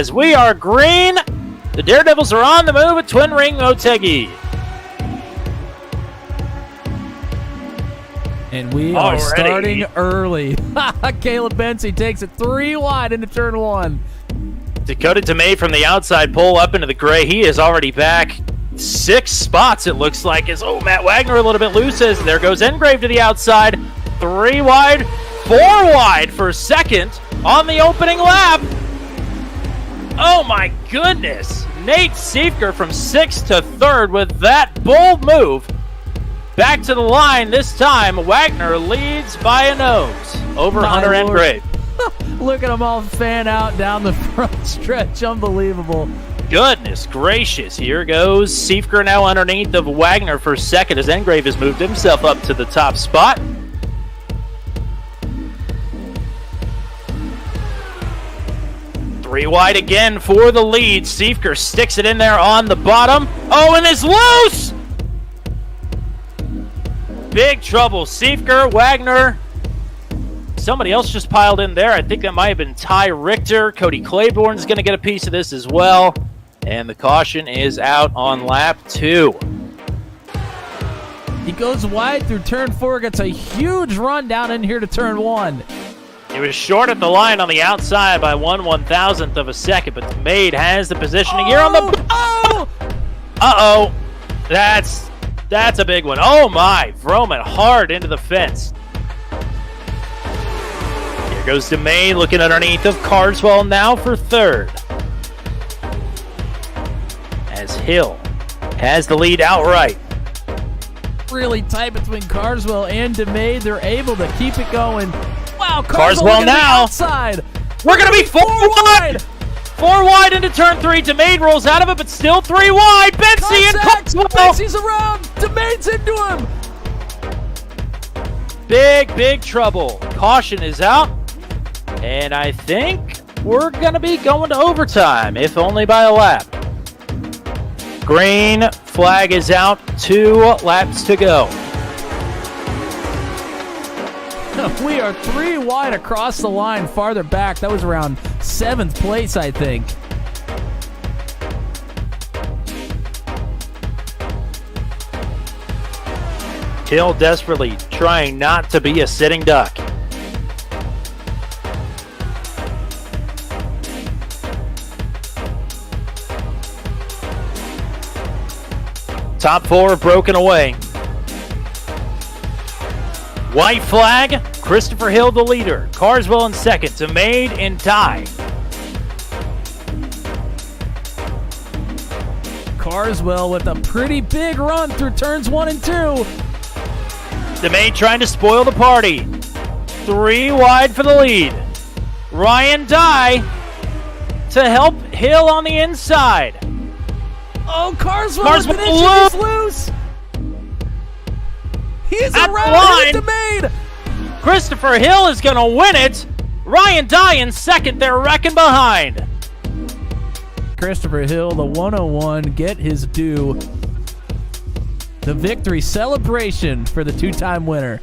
as we are green. The Daredevils are on the move at Twin Ring Motegi. And we are starting early. Caleb Benzie takes it 3 wide into turn 1. Dakota DeMay from the outside pole up into the gray. He is already back 6 spots, it looks like. Matt Wagner a little bit loose as there goes Engrave to the outside. 3 wide, 4 wide for second on the opening lap. Oh my goodness. Nate Siefker from 6th to 3rd with that bold move. Back to the line this time. Wagner leads by a nose over Hunter Engrave. Look at them all fan out down the front stretch. Unbelievable. Goodness gracious. Here goes Siefker now underneath of Wagner for second as Engrave has moved himself up to the top spot. Three wide again for the lead. Siefker sticks it in there on the bottom. Oh, and is loose! Big trouble. Siefker, Wagner. Somebody else just piled in there. I think that might have been Ty Richter. Cody Claiborne's going to get a piece of this as well. And the caution is out on lap 2. He goes wide through turn 4, gets a huge run down in here to turn 1. He was short at the line on the outside by 1/1000th of a second, but Made has the positioning here on the... Uh-oh. That's a big one. Oh my, Vroman hard into the fence. Here goes DeMay looking underneath of Carswell now for 3rd. As Hill has the lead outright. Really tight between Carswell and DeMay. They're able to keep it going. Wow, Carswell now. Outside. We're going to be 4 wide. 4 wide into turn 3. DeMay rolls out of it, but still 3 wide. Benzie and Carswell. Benzie's around. DeMay's into him. Big trouble. Caution is out. And I think we're going to be going to overtime, if only by a lap. Green flag is out. 2 laps to go. We are 3 wide across the line farther back. That was around 7th place, I think. Hill desperately trying not to be a sitting duck. Top 4 broken away. White flag, Christopher Hill the leader. Carswell in second, DeMay in tie. Carswell with a pretty big run through turns 1 and 2. DeMay trying to spoil the party. 3 wide for the lead. Ryan Dye to help Hill on the inside. Oh, Carswell is loose. He's at around the line. Christopher Hill is going to win it. Ryan Dye in second. They're wrecking behind. Christopher Hill, the 101, get his due. The victory celebration for the 2-time winner.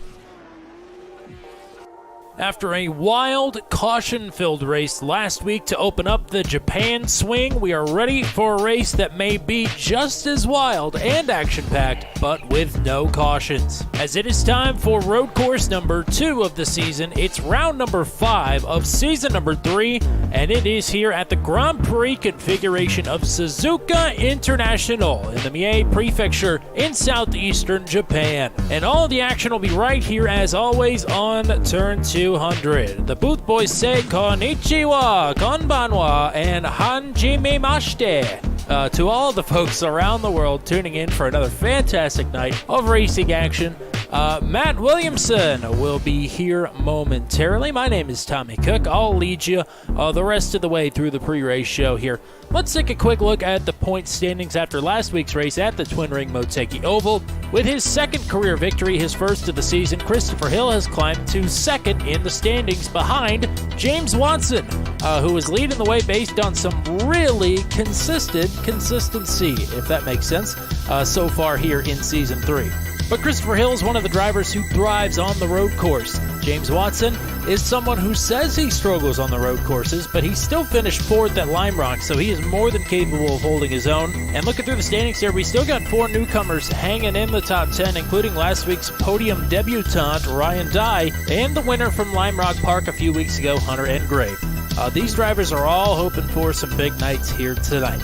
After a wild, caution-filled race last week to open up the Japan swing, we are ready for a race that may be just as wild and action-packed, but with no cautions. As it is time for road course number 2 of the season, it's round number 5 of season number 3, and it is here at the Grand Prix configuration of Suzuka International in the Mie Prefecture in southeastern Japan. And all the action will be right here, as always, on turn 200. The booth boys say konnichiwa, konbanwa, and hanjimemashite to all the folks around the world tuning in for another fantastic night of racing action. Matt Williamson will be here momentarily. My name is Tommy Cook. I'll lead you the rest of the way through the pre-race show here. Let's take a quick look at the point standings after last week's race at the Twin Ring Motegi Oval. With his second career victory, his first of the season, Christopher Hill has climbed to second in the standings behind James Watson, who is leading the way based on some really consistency, if that makes sense, so far here in Season 3. But Christopher Hill is one of the drivers who thrives on the road course. James Watson is someone who says he struggles on the road courses, but he still finished 4th at Lime Rock, so he is more than capable of holding his own. And looking through the standings here, we still got 4 newcomers hanging in the top 10, including last week's podium debutant, Ryan Dye, and the winner from Lime Rock Park a few weeks ago, Hunter Engrave. These drivers are all hoping for some big nights here tonight.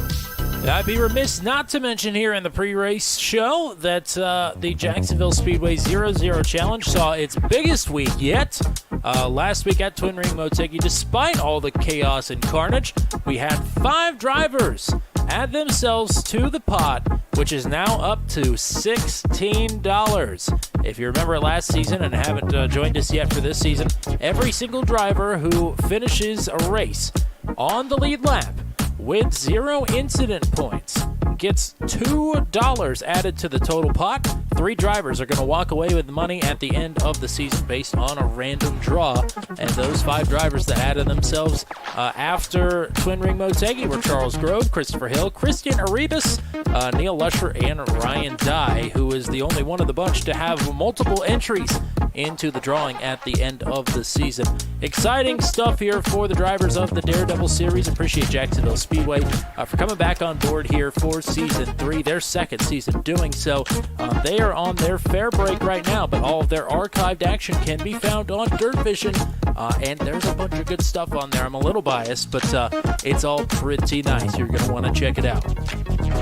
I'd be remiss not to mention here in the pre-race show that the Jacksonville Speedway Zero-Zero Challenge saw its biggest week yet. Last week at Twin Ring Motegi, despite all the chaos and carnage, we had 5 drivers add themselves to the pot, which is now up to $16. If you remember last season and haven't joined us yet for this season, every single driver who finishes a race on the lead lap with 0 incident points gets $2 added to the total pot. 3 drivers are going to walk away with money at the end of the season based on a random draw. And those 5 drivers that added themselves after Twin Ring Motegi were Charles Grove, Christopher Hill, Christian Arribas, Neil Lusher, and Ryan Dye, who is the only one of the bunch to have multiple entries into the drawing at the end of the season. Exciting stuff here for the drivers of the Daredevil series. Appreciate Jacksonville Speedway for coming back on board here for Season 3, their second season doing so. They are on their fair break right now, but all of their archived action can be found on DIRTVIsion, and there's a bunch of good stuff on there. I'm a little biased, but it's all pretty nice. You're going to want to check it out.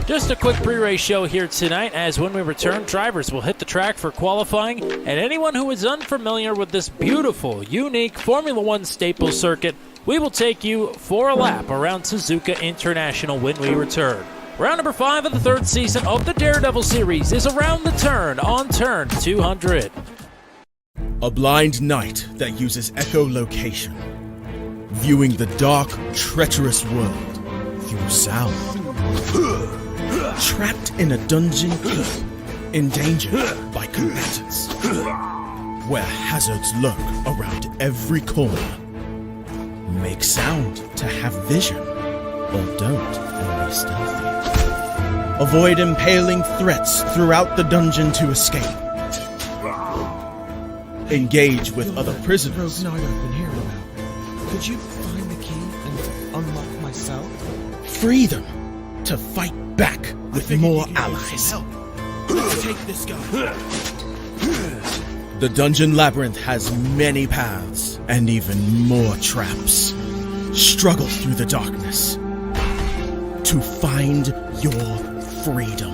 Just a quick pre-race show here tonight, as when we return, drivers will hit the track for qualifying, and anyone who is unfamiliar with this beautiful, unique Formula One staple circuit, we will take you for a lap around Suzuka International when we return. Round number 5 of the 3rd season of the Daredevil series is Around the Turn on turn 200. A blind knight that uses echolocation, viewing the dark, treacherous world through sound. Trapped in a dungeon keep, endangered by combatants, where hazards lurk around every corner. Make sound to have vision, or don't and be stealthy. Avoid impaling threats throughout the dungeon to escape. Engage with other prisoners. Broken I've been hearing about. Could you find the key and unlock my cell? Free them to fight back with more allies. Let's take this guy. The Dungeon Labyrinth has many paths and even more traps. Struggle through the darkness to find your freedom.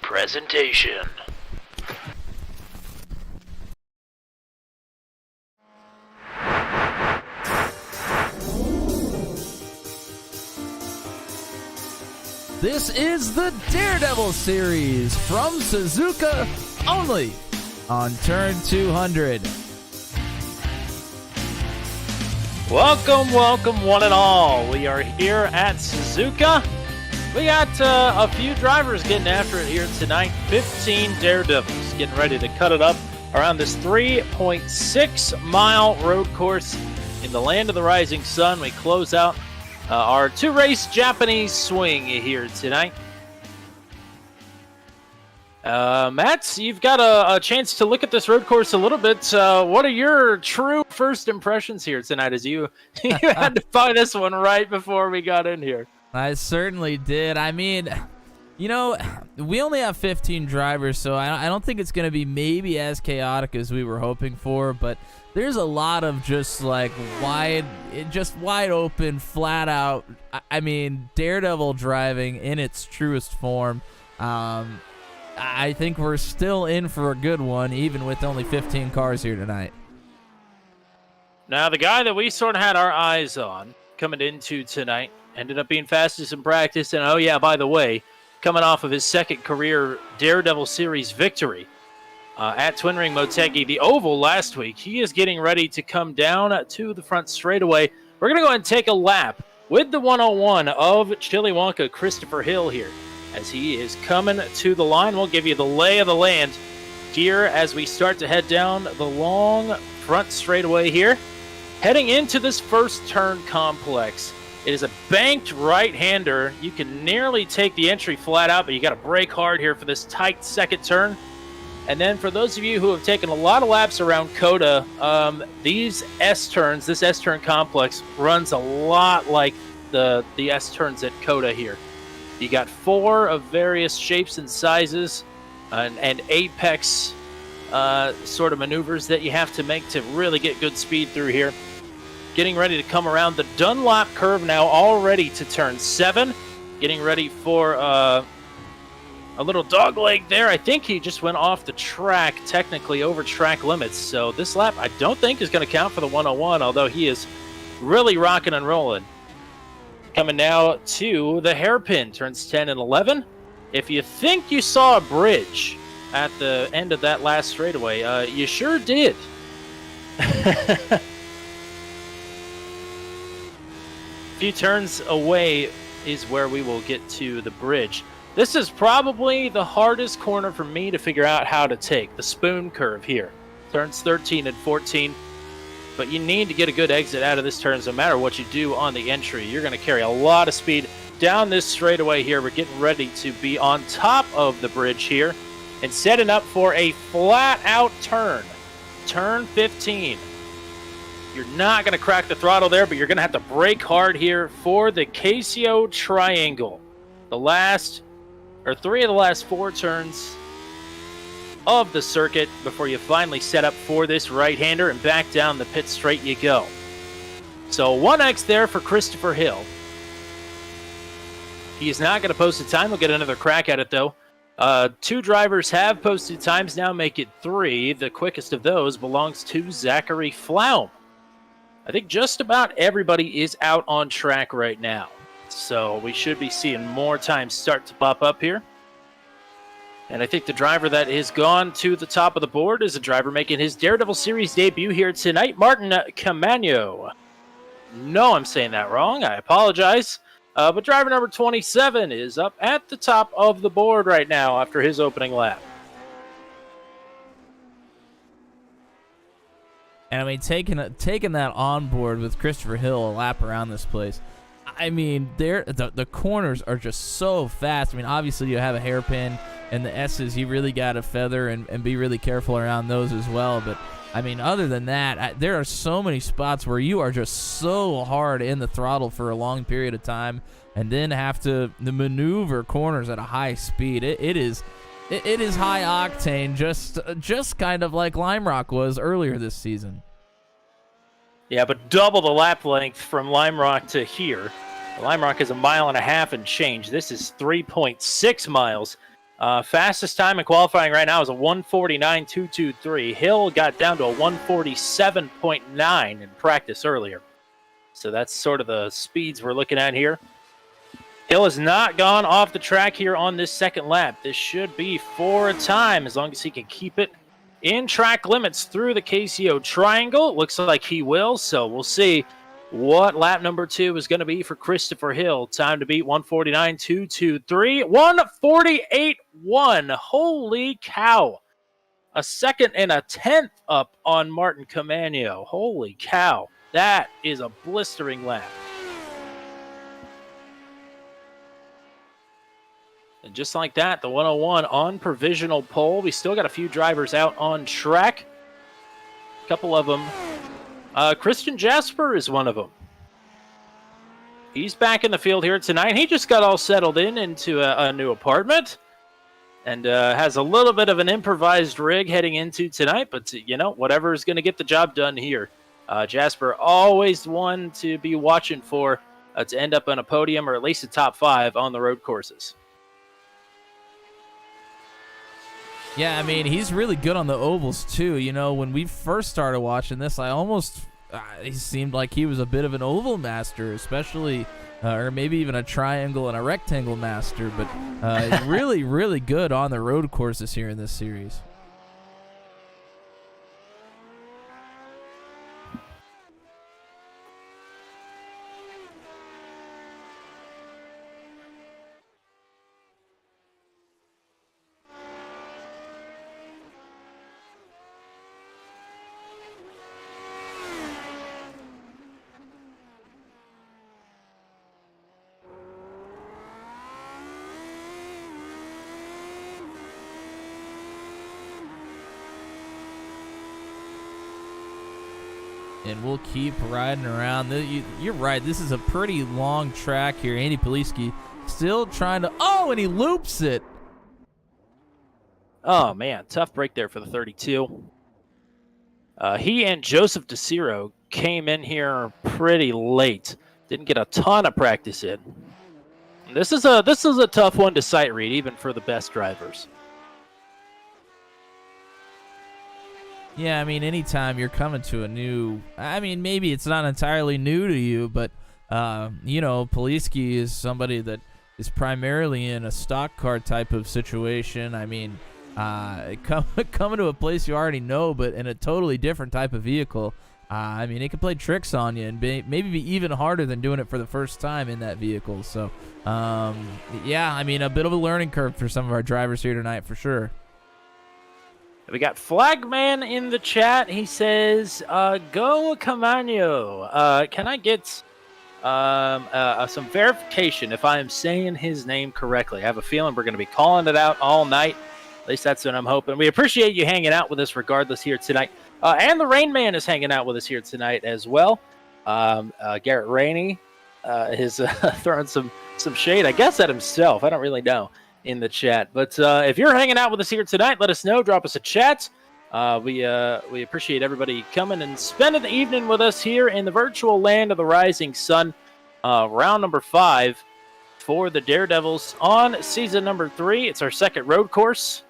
Presentation. This is the Daredevil series from Suzuka only on turn 200. Welcome, welcome one and all. We are here at Suzuka. We got a few drivers getting after it here tonight. 15 Daredevils getting ready to cut it up around this 3.6-mile road course in the land of the rising sun. We close out our 2-race Japanese swing here tonight. Matt, you've got a chance to look at this road course a little bit. What are your true first impressions here tonight as you had to find this one right before we got in here? I certainly did. I mean, you know, we only have 15 drivers, so I don't think it's going to be maybe as chaotic as we were hoping for, but there's a lot of just like wide open, flat out, I mean, Daredevil driving in its truest form. I think we're still in for a good one, even with only 15 cars here tonight. Now, the guy that we sort of had our eyes on coming into tonight ended up being fastest in practice, and oh yeah, by the way, coming off of his second career Daredevil Series victory at Twin Ring Motegi, the oval last week. He is getting ready to come down to the front straightaway. We're going to go ahead and take a lap with the 101 of Chiliwonka, Christopher Hill here. As he is coming to the line, we'll give you the lay of the land here as we start to head down the long front straightaway here. Heading into this first turn complex. It is a banked right-hander. You can nearly take the entry flat out, but you got to brake hard here for this tight second turn. And then for those of you who have taken a lot of laps around COTA, these S-turns, this S-turn complex runs a lot like the S-turns at COTA here. You got 4 of various shapes and sizes and apex sort of maneuvers that you have to make to really get good speed through here. Getting ready to come around the Dunlop curve now, all ready to turn 7. Getting ready for a little dog leg there. I think he just went off the track, technically over track limits. So this lap I don't think is going to count for the 101, although he is really rocking and rolling. Coming now to the hairpin, turns 10 and 11. If you think you saw a bridge at the end of that last straightaway, you sure did. A few turns away is where we will get to the bridge. This is probably the hardest corner for me to figure out how to take, the spoon curve here. Turns 13 and 14. But you need to get a good exit out of this turn. No matter what you do on the entry, you're going to carry a lot of speed down this straightaway here. We're getting ready to be on top of the bridge here and setting up for a flat-out turn. Turn 15. You're not going to crack the throttle there, but you're going to have to brake hard here for the Casio Triangle. The last, or 3 of the last 4 turns of the circuit before you finally set up for this right-hander and back down the pit straight you go. So 1x there for Christopher Hill. He is not going to post a time. We'll get another crack at it, though. 2 drivers have posted times, now make it 3. The quickest of those belongs to Zachary Flaum. I think just about everybody is out on track right now. So we should be seeing more times start to pop up here. And I think the driver that has gone to the top of the board is a driver making his Daredevil Series debut here tonight, Martin Camano. No, I'm saying that wrong. I apologize. But driver number 27 is up at the top of the board right now after his opening lap. And I mean, taking that on board with Christopher Hill a lap around this place, I mean, the corners are just so fast. I mean, obviously you have a hairpin, and the S's you really got to feather and be really careful around those as well. But I mean, other than that, there are so many spots where you are just so hard in the throttle for a long period of time, and then have to maneuver corners at a high speed. It is high octane, just kind of like Lime Rock was earlier this season. Yeah, but double the lap length from Lime Rock to here. Lime Rock is 1.5 miles and change. This is 3.6 miles. Fastest time in qualifying right now is a 1:49.223. Hill got down to a 1:47.9 in practice earlier. So that's sort of the speeds we're looking at here. Hill has not gone off the track here on this second lap. This should be for a time as long as he can keep it in track limits through the Casio Triangle. It looks like he will, so we'll see what lap number 2 is going to be for Christopher Hill. Time to beat 1:49.223. 1:48.1. Holy cow. A second and a tenth up on Martin Camano. Holy cow. That is a blistering lap. And just like that, the 101 on provisional pole. We still got a few drivers out on track. A couple of them. Christian Jasper is one of them. He's back in the field here tonight. He just got all settled into a new apartment and has a little bit of an improvised rig heading into tonight. But, whatever is going to get the job done here. Jasper, always one to be watching for to end up on a podium or at least a top 5 on the road courses. Yeah, I mean, he's really good on the ovals, too. When we first started watching this, he seemed like he was a bit of an oval master, especially, or maybe even a triangle and a rectangle master, but really, really good on the road courses here in this series. And we'll keep riding around. You're right. This is a pretty long track here. Andy Poliski still trying to... Oh, and he loops it. Oh, man. Tough break there for the 32. He and Joseph DeCiro came in here pretty late. Didn't get a ton of practice in. This is a tough one to sight read, even for the best drivers. Yeah, I mean, anytime you're coming to a new... I mean, maybe it's not entirely new to you, but, Poliski is somebody that is primarily in a stock car type of situation. I mean, coming to a place you already know, but in a totally different type of vehicle, I mean, it can play tricks on you and maybe be even harder than doing it for the first time in that vehicle. So, yeah, I mean, a bit of a learning curve for some of our drivers here tonight, for sure. We got Flagman in the chat. He says, go Camano. Can I get some verification if I am saying his name correctly? I have a feeling we're going to be calling it out all night. At least that's what I'm hoping. We appreciate you hanging out with us regardless here tonight. And the Rain Man is hanging out with us here tonight as well. Garrett Rainey is throwing some shade, I guess, at himself. I don't really know. In the chat, but if you're hanging out with us here tonight, let us know. Drop us a chat. We appreciate everybody coming and spending the evening with us here in the virtual land of the rising sun. Round number 5 for the Daredevils on season number 3. It's our second road course.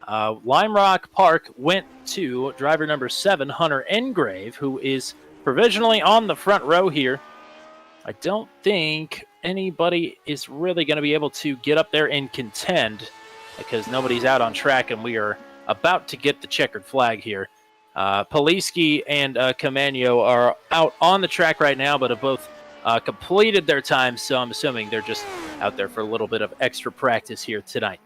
Lime Rock Park went to driver number 7, Hunter Engrave, who is provisionally on the front row here. I don't think anybody is really going to be able to get up there and contend because nobody's out on track, and we are about to get the checkered flag here. Poliski and Camano are out on the track right now, but have both completed their time, so I'm assuming they're just out there for a little bit of extra practice here tonight.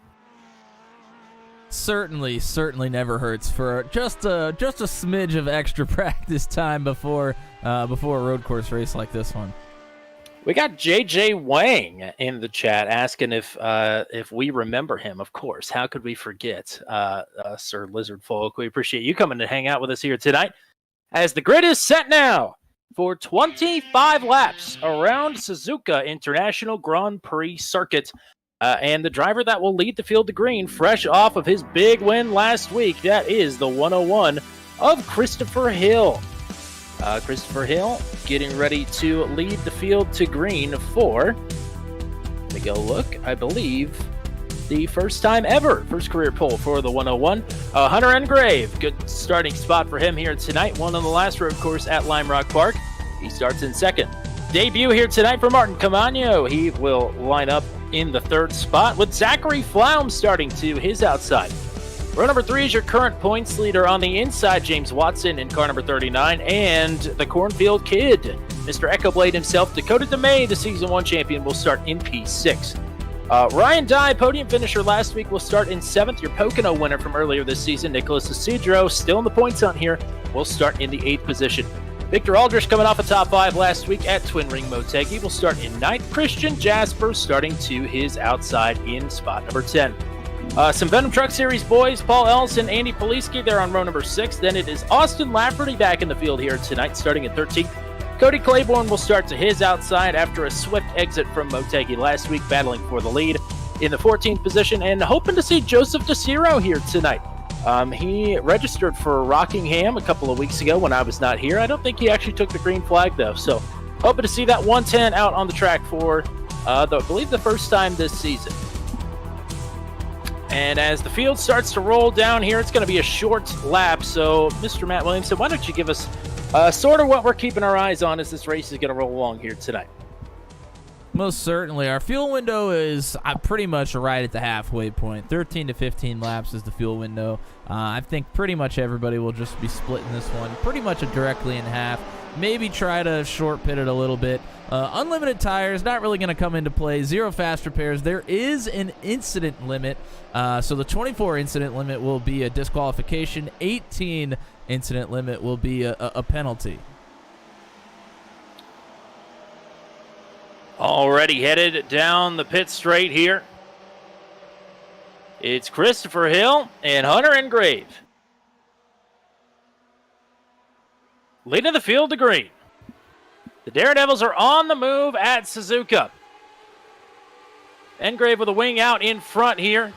Certainly never hurts for just a smidge of extra practice time before a road course race like this one. We got JJ Wang in the chat asking if we remember him. Of course, how could we forget Sir Lizard Folk? We appreciate you coming to hang out with us here tonight. As the grid is set now for 25 laps around Suzuka International Grand Prix circuit, and the driver that will lead the field to green, fresh off of his big win last week, that is the 101 of Christopher Hill. Christopher Hill getting ready to lead the field to green for, let me go look, I believe, the first career pole for the 101. Hunter Engrave, good starting spot for him here tonight. Won on the last road course at Lime Rock Park. He starts in second. Debut here tonight for Martin Camano. He will line up in the third spot with Zachary Flaum starting to his outside. Row number 3 is your current points leader on the inside, James Watson in car number 39, and the Cornfield Kid, Mr. Echo Blade himself, Dakota DeMay, the Season 1 champion, will start in P6. Ryan Dye, podium finisher last week, will start in 7th. Your Pocono winner from earlier this season, Nicholas Isidro, still in the points hunt here, will start in the 8th position. Victor Aldrich coming off a top 5 last week at Twin Ring Motegi will start in 9th. Christian Jasper starting to his outside in spot number 10. Some Venom Truck Series boys, Paul Ellison, Andy Poliski, they're on row number 6. Then it is Austin Lafferty back in the field here tonight, starting at 13th. Cody Claiborne will start to his outside after a swift exit from Motegi last week, battling for the lead in the 14th position, and hoping to see Joseph DeCiro here tonight. He registered for Rockingham a couple of weeks ago when I was not here. I don't think he actually took the green flag, though, so hoping to see that 110 out on the track for, I believe, the first time this season. And as the field starts to roll down here, it's going to be a short lap. So, Mr. Matt Williamson, why don't you give us sort of what we're keeping our eyes on as this race is going to roll along here tonight? Most certainly. Our fuel window is pretty much right at the halfway point. 13 to 15 laps is the fuel window. I think pretty much everybody will just be splitting this one pretty much directly in half. Maybe try to short pit it a little bit. Unlimited tires, not really going to come into play. 0 fast repairs. There is an incident limit. So the 24 incident limit will be a disqualification. 18 incident limit will be a penalty. Already headed down the pit straight here. It's Christopher Hill and Hunter Engrave. Leading the field to green. The Daredevils are on the move at Suzuka. Engrave with a wing out in front here.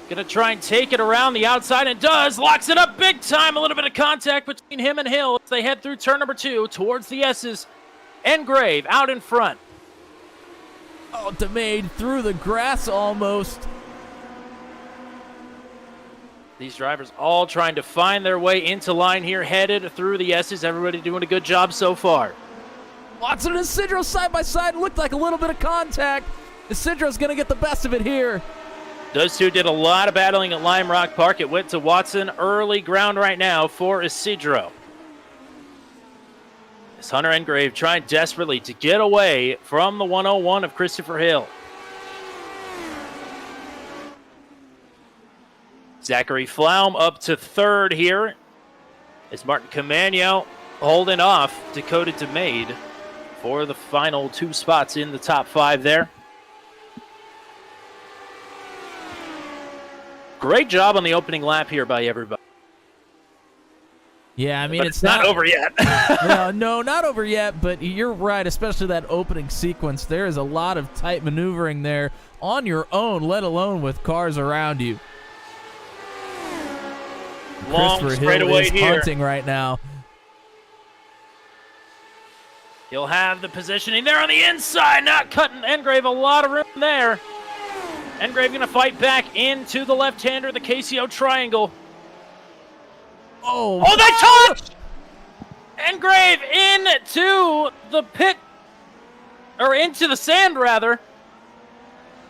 Going to try and take it around the outside, and does. Locks it up big time. A little bit of contact between him and Hill as they head through turn number 2 towards the S's. Engrave out in front. Oh, DeMade through the grass almost. These drivers all trying to find their way into line here, headed through the S's. Everybody doing a good job so far. Watson and Isidro side by side. Looked like a little bit of contact. Isidro's going to get the best of it here. Those two did a lot of battling at Lime Rock Park. It went to Watson. Early ground right now for Isidro. As Hunter Engrave trying desperately to get away from the 101 of Christopher Hill. Zachary Flaum up to third here as Martin Camano holding off Dakota DeMade for the final 2 spots in the top 5 there. Great job on the opening lap here by everybody. Yeah, I mean, but it's not over yet. No, not over yet, but you're right, especially that opening sequence. There is a lot of tight maneuvering there on your own, let alone with cars around you. Long Christopher straightaway Hill is here. punting right now. He'll have the positioning there on the inside, not cutting Engrave a lot of room there. Engrave going to fight back into the left-hander, the KCO triangle. Oh, they touched! Engrave into the pit, or into the sand, rather,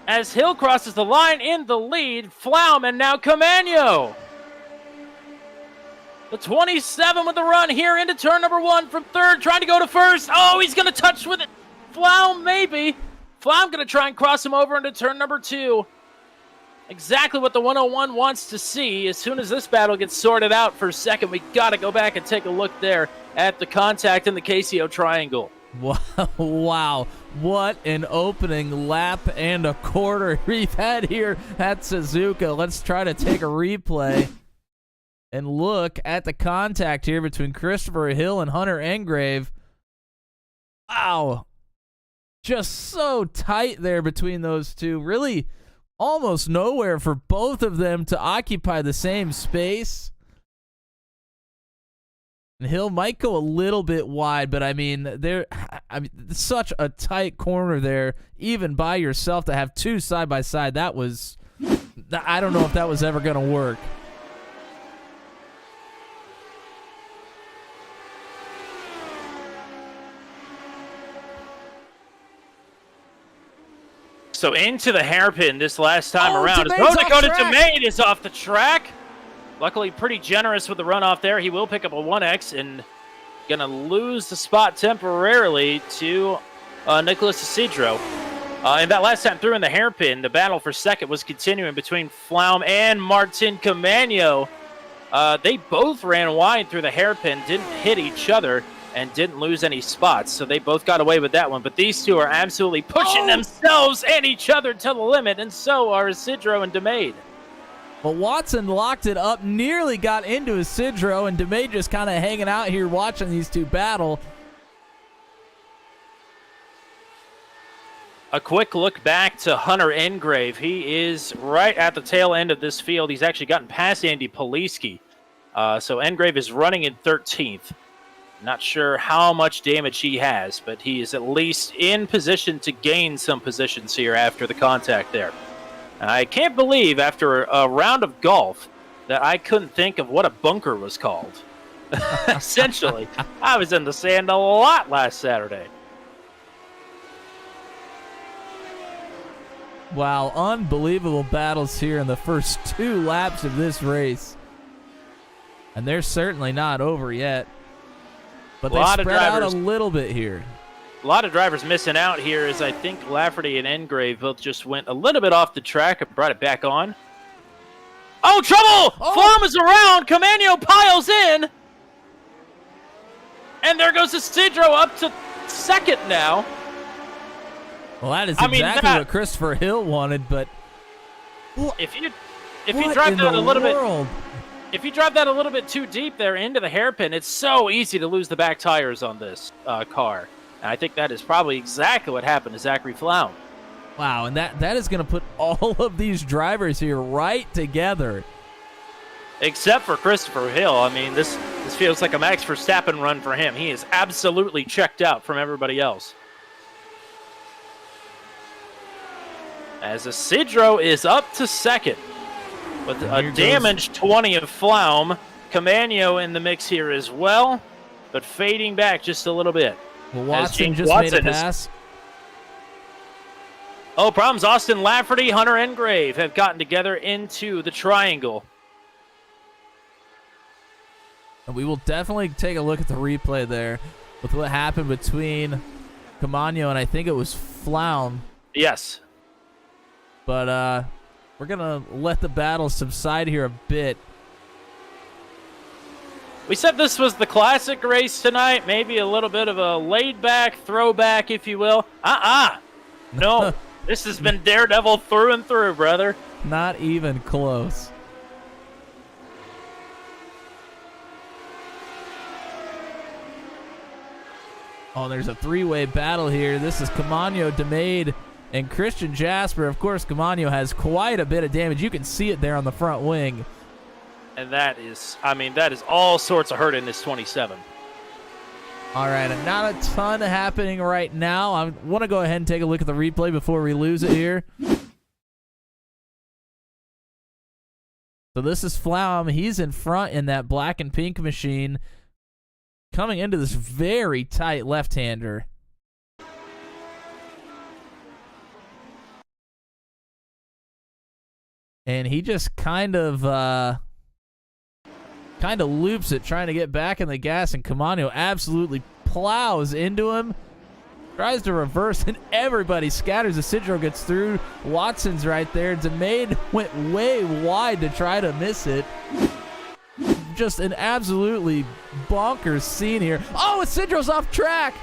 as Hill crosses the line in the lead. Flaum and now Camano. The 27 with the run here into turn number 1 from third, trying to go to first. Oh, he's going to touch with it. Flaum, maybe. Flaum going to try and cross him over into turn number 2. Exactly what the 101 wants to see. As soon as this battle gets sorted out for second, we got to go back and take a look there at the contact in the KCO triangle. Wow. What an opening lap and a quarter we've had here at Suzuka. Let's try to take a replay and look at the contact here between Christopher Hill and Hunter Engrave. Wow. Just so tight there between those two. Really almost nowhere for both of them to occupy the same space. And Hill might go a little bit wide, but I mean, such a tight corner there, even by yourself, to have two side by side. I don't know if that was ever going to work. So into the hairpin this last time around. Dakota DeMade is off the track. Luckily, pretty generous with the runoff there. He will pick up a 1X and going to lose the spot temporarily to Nicholas Isidro. And that last time through in the hairpin, the battle for second was continuing between Flaum and Martin Camano. They both ran wide through the hairpin, didn't hit each other, and didn't lose any spots. So they both got away with that one. But these two are absolutely pushing themselves and each other to the limit, and so are Isidro and DeMade. Well, Watson locked it up, nearly got into Isidro, and DeMay just kind of hanging out here watching these two battle. A quick look back to Hunter Engrave. He is right at the tail end of this field. He's actually gotten past Andy Poliski. So Engrave is running in 13th. Not sure how much damage he has, but he is at least in position to gain some positions here after the contact there. I can't believe after a round of golf that I couldn't think of what a bunker was called. Essentially, I was in the sand a lot last Saturday. Wow, unbelievable battles here in the first 2 laps of this race. And they're certainly not over yet. But they spread out a little bit here. A lot of drivers missing out here as I think Lafferty and Engrave both just went a little bit off the track and brought it back on. Oh, trouble! Flom is around. Camano piles in. And there goes Isidro up to second now. Well, that is exactly what Christopher Hill wanted, but if you drive that a little bit, if you drive that a little bit too deep there into the hairpin, it's so easy to lose the back tires on this car. And I think that is probably exactly what happened to Zachary Flown. Wow, and that is going to put all of these drivers here right together. Except for Christopher Hill. I mean, this feels like a Max Verstappen run for him. He is absolutely checked out from everybody else. As Isidro is up to second with a damaged 20 of Flaum. Camano in the mix here as well, but fading back just a little bit. Well, Watson just made a pass. Problems. Austin Lafferty, Hunter Engrave have gotten together into the triangle. And we will definitely take a look at the replay there with what happened between Camano and I think it was Flaum. Yes. But we're going to let the battle subside here a bit. We said this was the classic race tonight, maybe a little bit of a laid-back throwback, if you will. No, this has been Daredevil through and through, brother. Not even close. Oh, there's a 3-way battle here. This is Camano, DeMade, and Christian Jasper. Of course, Camano has quite a bit of damage. You can see it there on the front wing. And that is all sorts of hurt in this 27. All right, and not a ton happening right now. I want to go ahead and take a look at the replay before we lose it here. So this is Flaum. He's in front in that black and pink machine, coming into this very tight left-hander. And he just kind of loops it, trying to get back in the gas, and Camano absolutely plows into him. Tries to reverse, and everybody scatters. Isidro gets through. Watson's right there. DeMade went way wide to try to miss it. Just an absolutely bonkers scene here. Oh, Isidro's off track.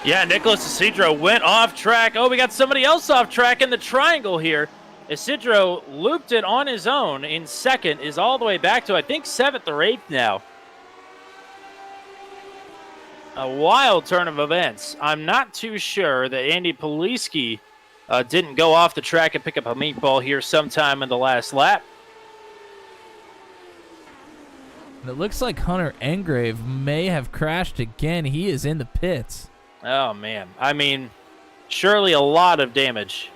Yeah, Nicholas Isidro went off track. Oh, we got somebody else off track in the triangle here. Isidro looped it on his own in second, is all the way back to, I think, 7th or 8th now. A wild turn of events. I'm not too sure that Andy Poliski didn't go off the track and pick up a meatball here sometime in the last lap. And it looks like Hunter Engrave may have crashed again. He is in the pits. Oh, man. I mean, surely a lot of damage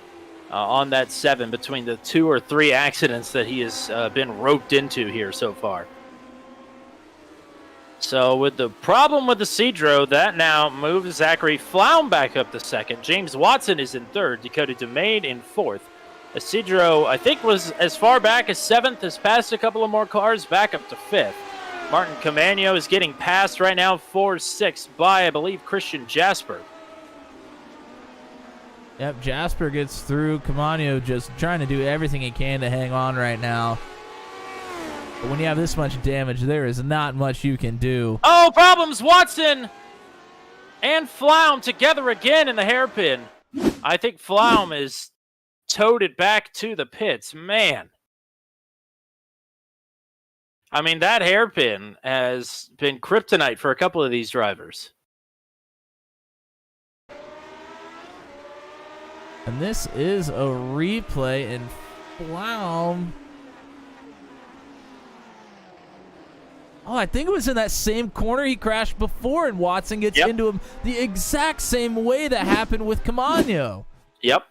on that 7 between the 2 or 3 accidents that he has been roped into here so far. So with the problem with Isidro, that now moves Zachary Flaum back up to second. James Watson is in third. Dakota DeMade in fourth. Isidro, I think, was as far back as 7th, has passed a couple of more cars, back up to 5th. Martin Camano is getting passed right now 4-6 by, I believe, Christian Jasper. Yep, Jasper gets through. Camano just trying to do everything he can to hang on right now. But when you have this much damage, there is not much you can do. Oh, problems! Watson and Flaum together again in the hairpin. I think Flaum is towed it back to the pits. Man. I mean, that hairpin has been kryptonite for a couple of these drivers. And this is a replay, and Flaum... Oh, I think it was in that same corner he crashed before, and Watson gets into him the exact same way that happened with Camano. Yep.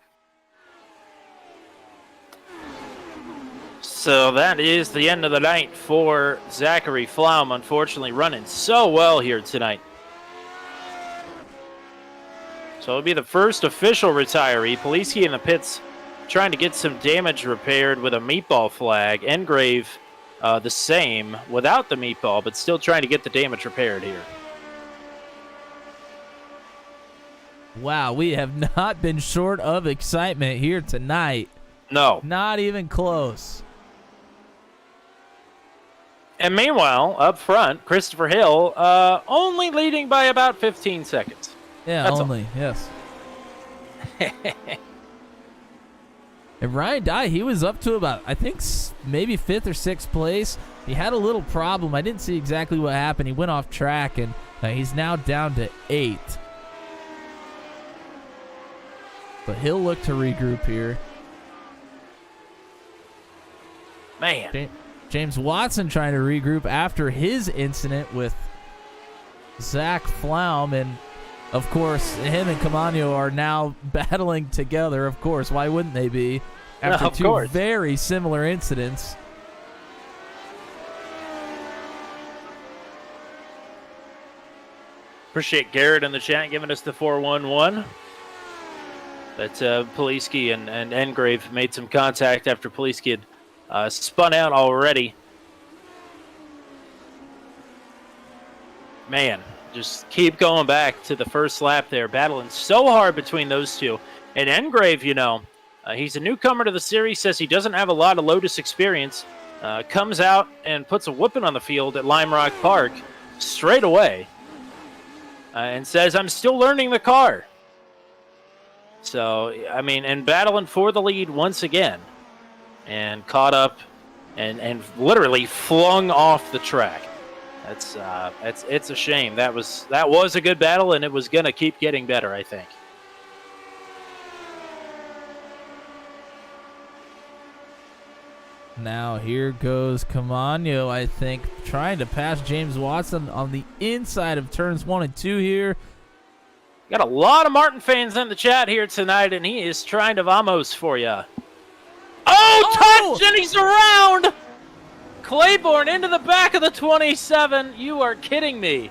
So that is the end of the night for Zachary Flaum, unfortunately running so well here tonight. So it'll be the first official retiree. Poliski in the pits trying to get some damage repaired with a meatball flag. Engrave the same without the meatball, but still trying to get the damage repaired here. Wow, we have not been short of excitement here tonight. No. Not even close. And meanwhile, up front, Christopher Hill only leading by about 15 seconds. Yeah, That's only, yes. And Ryan Dye, he was up to about, I think, maybe 5th or 6th place. He had a little problem. I didn't see exactly what happened. He went off track, and he's now down to 8th. But he'll look to regroup here. Man. James Watson trying to regroup after his incident with Zach Flaum, and of course, him and Camano are now battling together. Of course, why wouldn't they be? After two very similar incidents. Appreciate Garrett in the chat giving us the 411. But Poliski and Engrave made some contact after Poliski had spun out already. Man, just keep going back to the first lap there, battling so hard between those two. And Engrave, you know, he's a newcomer to the series, says he doesn't have a lot of Lotus experience, comes out and puts a whooping on the field at Lime Rock Park straight away, and says, I'm still learning the car. So, I mean, and battling for the lead once again, and caught up and literally flung off the track. It's a shame. That was a good battle, and it was going to keep getting better, I think. Now here goes Camano, I think, trying to pass James Watson on the inside of turns 1 and 2 here. Got a lot of Martin fans in the chat here tonight, and he is trying to vamos for you. Oh, touch, and he's around! Claiborne into the back of the 27. You are kidding me.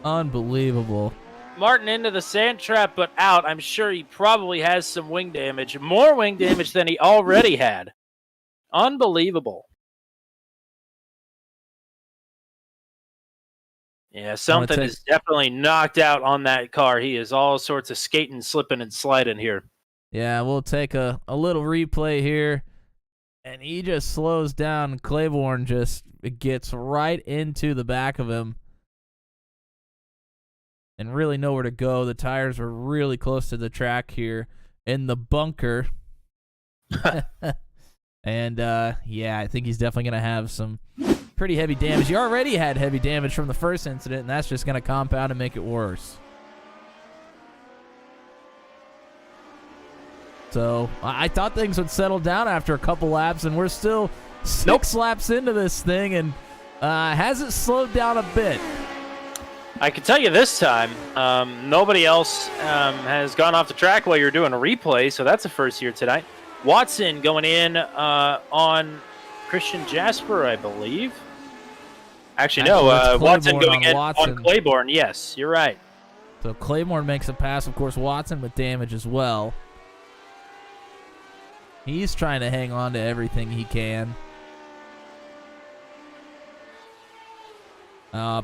Unbelievable. Martin into the sand trap, but out. I'm sure he probably has some wing damage. More wing damage than he already had. Unbelievable. Yeah, something is definitely knocked out on that car. He is all sorts of skating, slipping, and sliding here. Yeah, we'll take a little replay here. And he just slows down. Claiborne just gets right into the back of him. And really nowhere to go. The tires were really close to the track here in the bunker. And, yeah, I think he's definitely going to have some pretty heavy damage. He already had heavy damage from the first incident, and that's just going to compound and make it worse. So I thought things would settle down after a couple laps, and we're still 6 laps into this thing, and hasn't slowed down a bit. I can tell you this time, nobody else has gone off the track while you're doing a replay, so that's a first here tonight. Watson going in on Christian Jasper, I believe. Actually, no, Watson going in on Claiborne. Yes, you're right. So Claiborne makes a pass, of course, Watson with damage as well. He's trying to hang on to everything he can.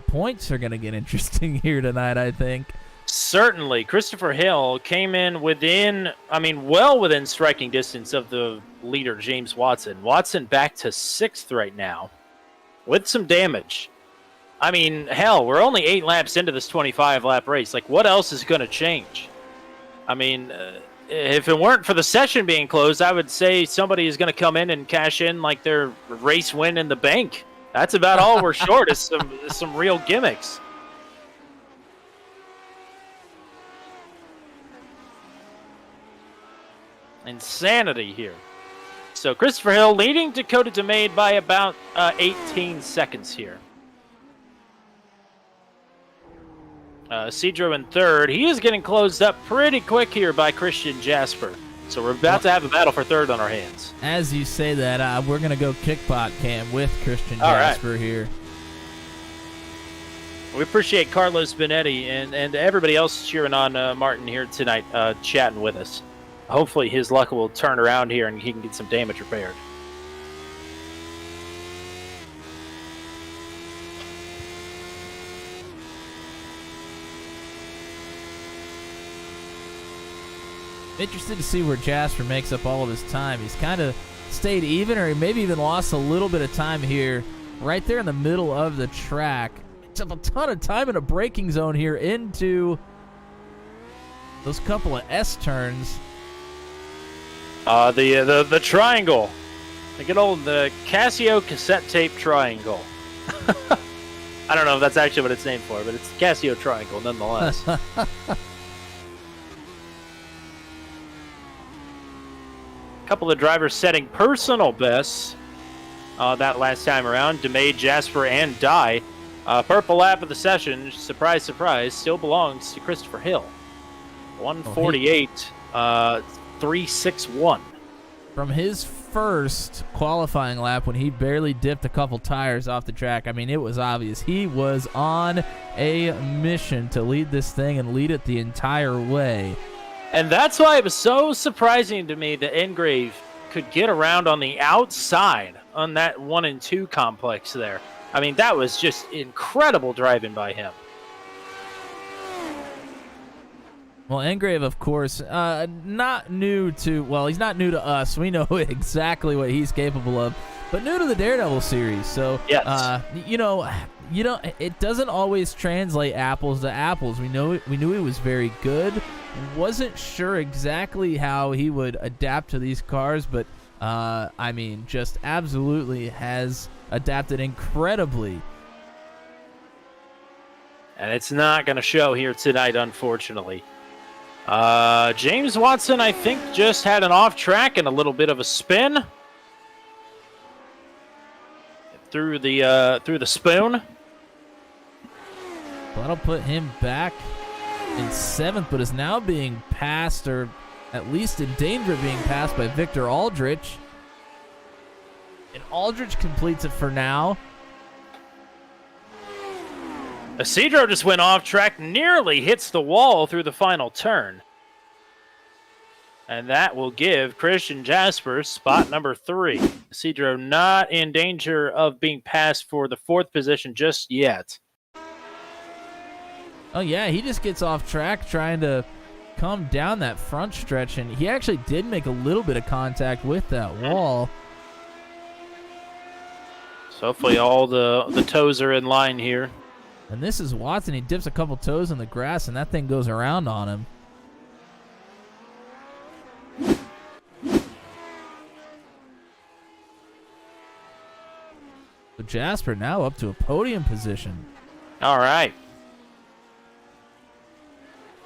Points are going to get interesting here tonight, I think. Certainly. Christopher Hill came in well within striking distance of the leader, James Watson. Watson back to 6th right now. with some damage. I mean, hell, we're only 8 laps into this 25-lap race. Like, what else is going to change? I mean, if it weren't for the session being closed, I would say somebody is going to come in and cash in like their race win in the bank. That's about all we're short is some real gimmicks. Insanity here. So Christopher Hill leading Dakota DeMade by about 18 seconds here. Cedro in third. He is getting closed up pretty quick here by Christian Jasper. So we're about to have a battle for third on our hands. As you say that, we're going to go kickbot cam with Christian Jasper here. We appreciate Carlos Benetti and everybody else cheering on Martin here tonight, chatting with us. Hopefully his luck will turn around here and he can get some damage repaired. Interested to see where Jasper makes up all of his time. He's kind of stayed even, or he maybe even lost a little bit of time here, right there in the middle of the track. Took a ton of time in a braking zone here into those couple of S turns. The triangle. The good old Casio cassette tape triangle. I don't know if that's actually what it's named for, but it's the Casio triangle nonetheless. Couple of drivers setting personal bests that last time around. DeMay, Jasper, and Dye. Purple lap of the session, surprise, surprise, still belongs to Christopher Hill. 148, 361. From his first qualifying lap when he barely dipped a couple tires off the track, I mean, it was obvious. He was on a mission to lead this thing and lead it the entire way. And that's why it was so surprising to me that Engrave could get around on the outside on that 1 and 2 complex there. I mean, that was just incredible driving by him. Well, Engrave, of course, not new to, well, he's not new to us. We know exactly what he's capable of, but new to the Daredevil series. So, yes. It doesn't always translate apples to apples. We knew he was very good. Wasn't sure exactly how he would adapt to these cars, but I mean, just absolutely has adapted incredibly. And it's not going to show here tonight, unfortunately. James Watson, I think, just had an off track and a little bit of a spin through the spoon. Well, that'll put him back in 7th, but is now being passed, or at least in danger of being passed, by Victor Aldrich. And Aldrich completes it for now. Isidro just went off track, nearly hits the wall through the final turn. And that will give Christian Jasper spot number 3. Isidro not in danger of being passed for the 4th position just yet. Oh, yeah, he just gets off track trying to come down that front stretch, and he actually did make a little bit of contact with that wall. So hopefully all the toes are in line here. And this is Watson. He dips a couple toes in the grass, and that thing goes around on him. So Jasper now up to a podium position. All right.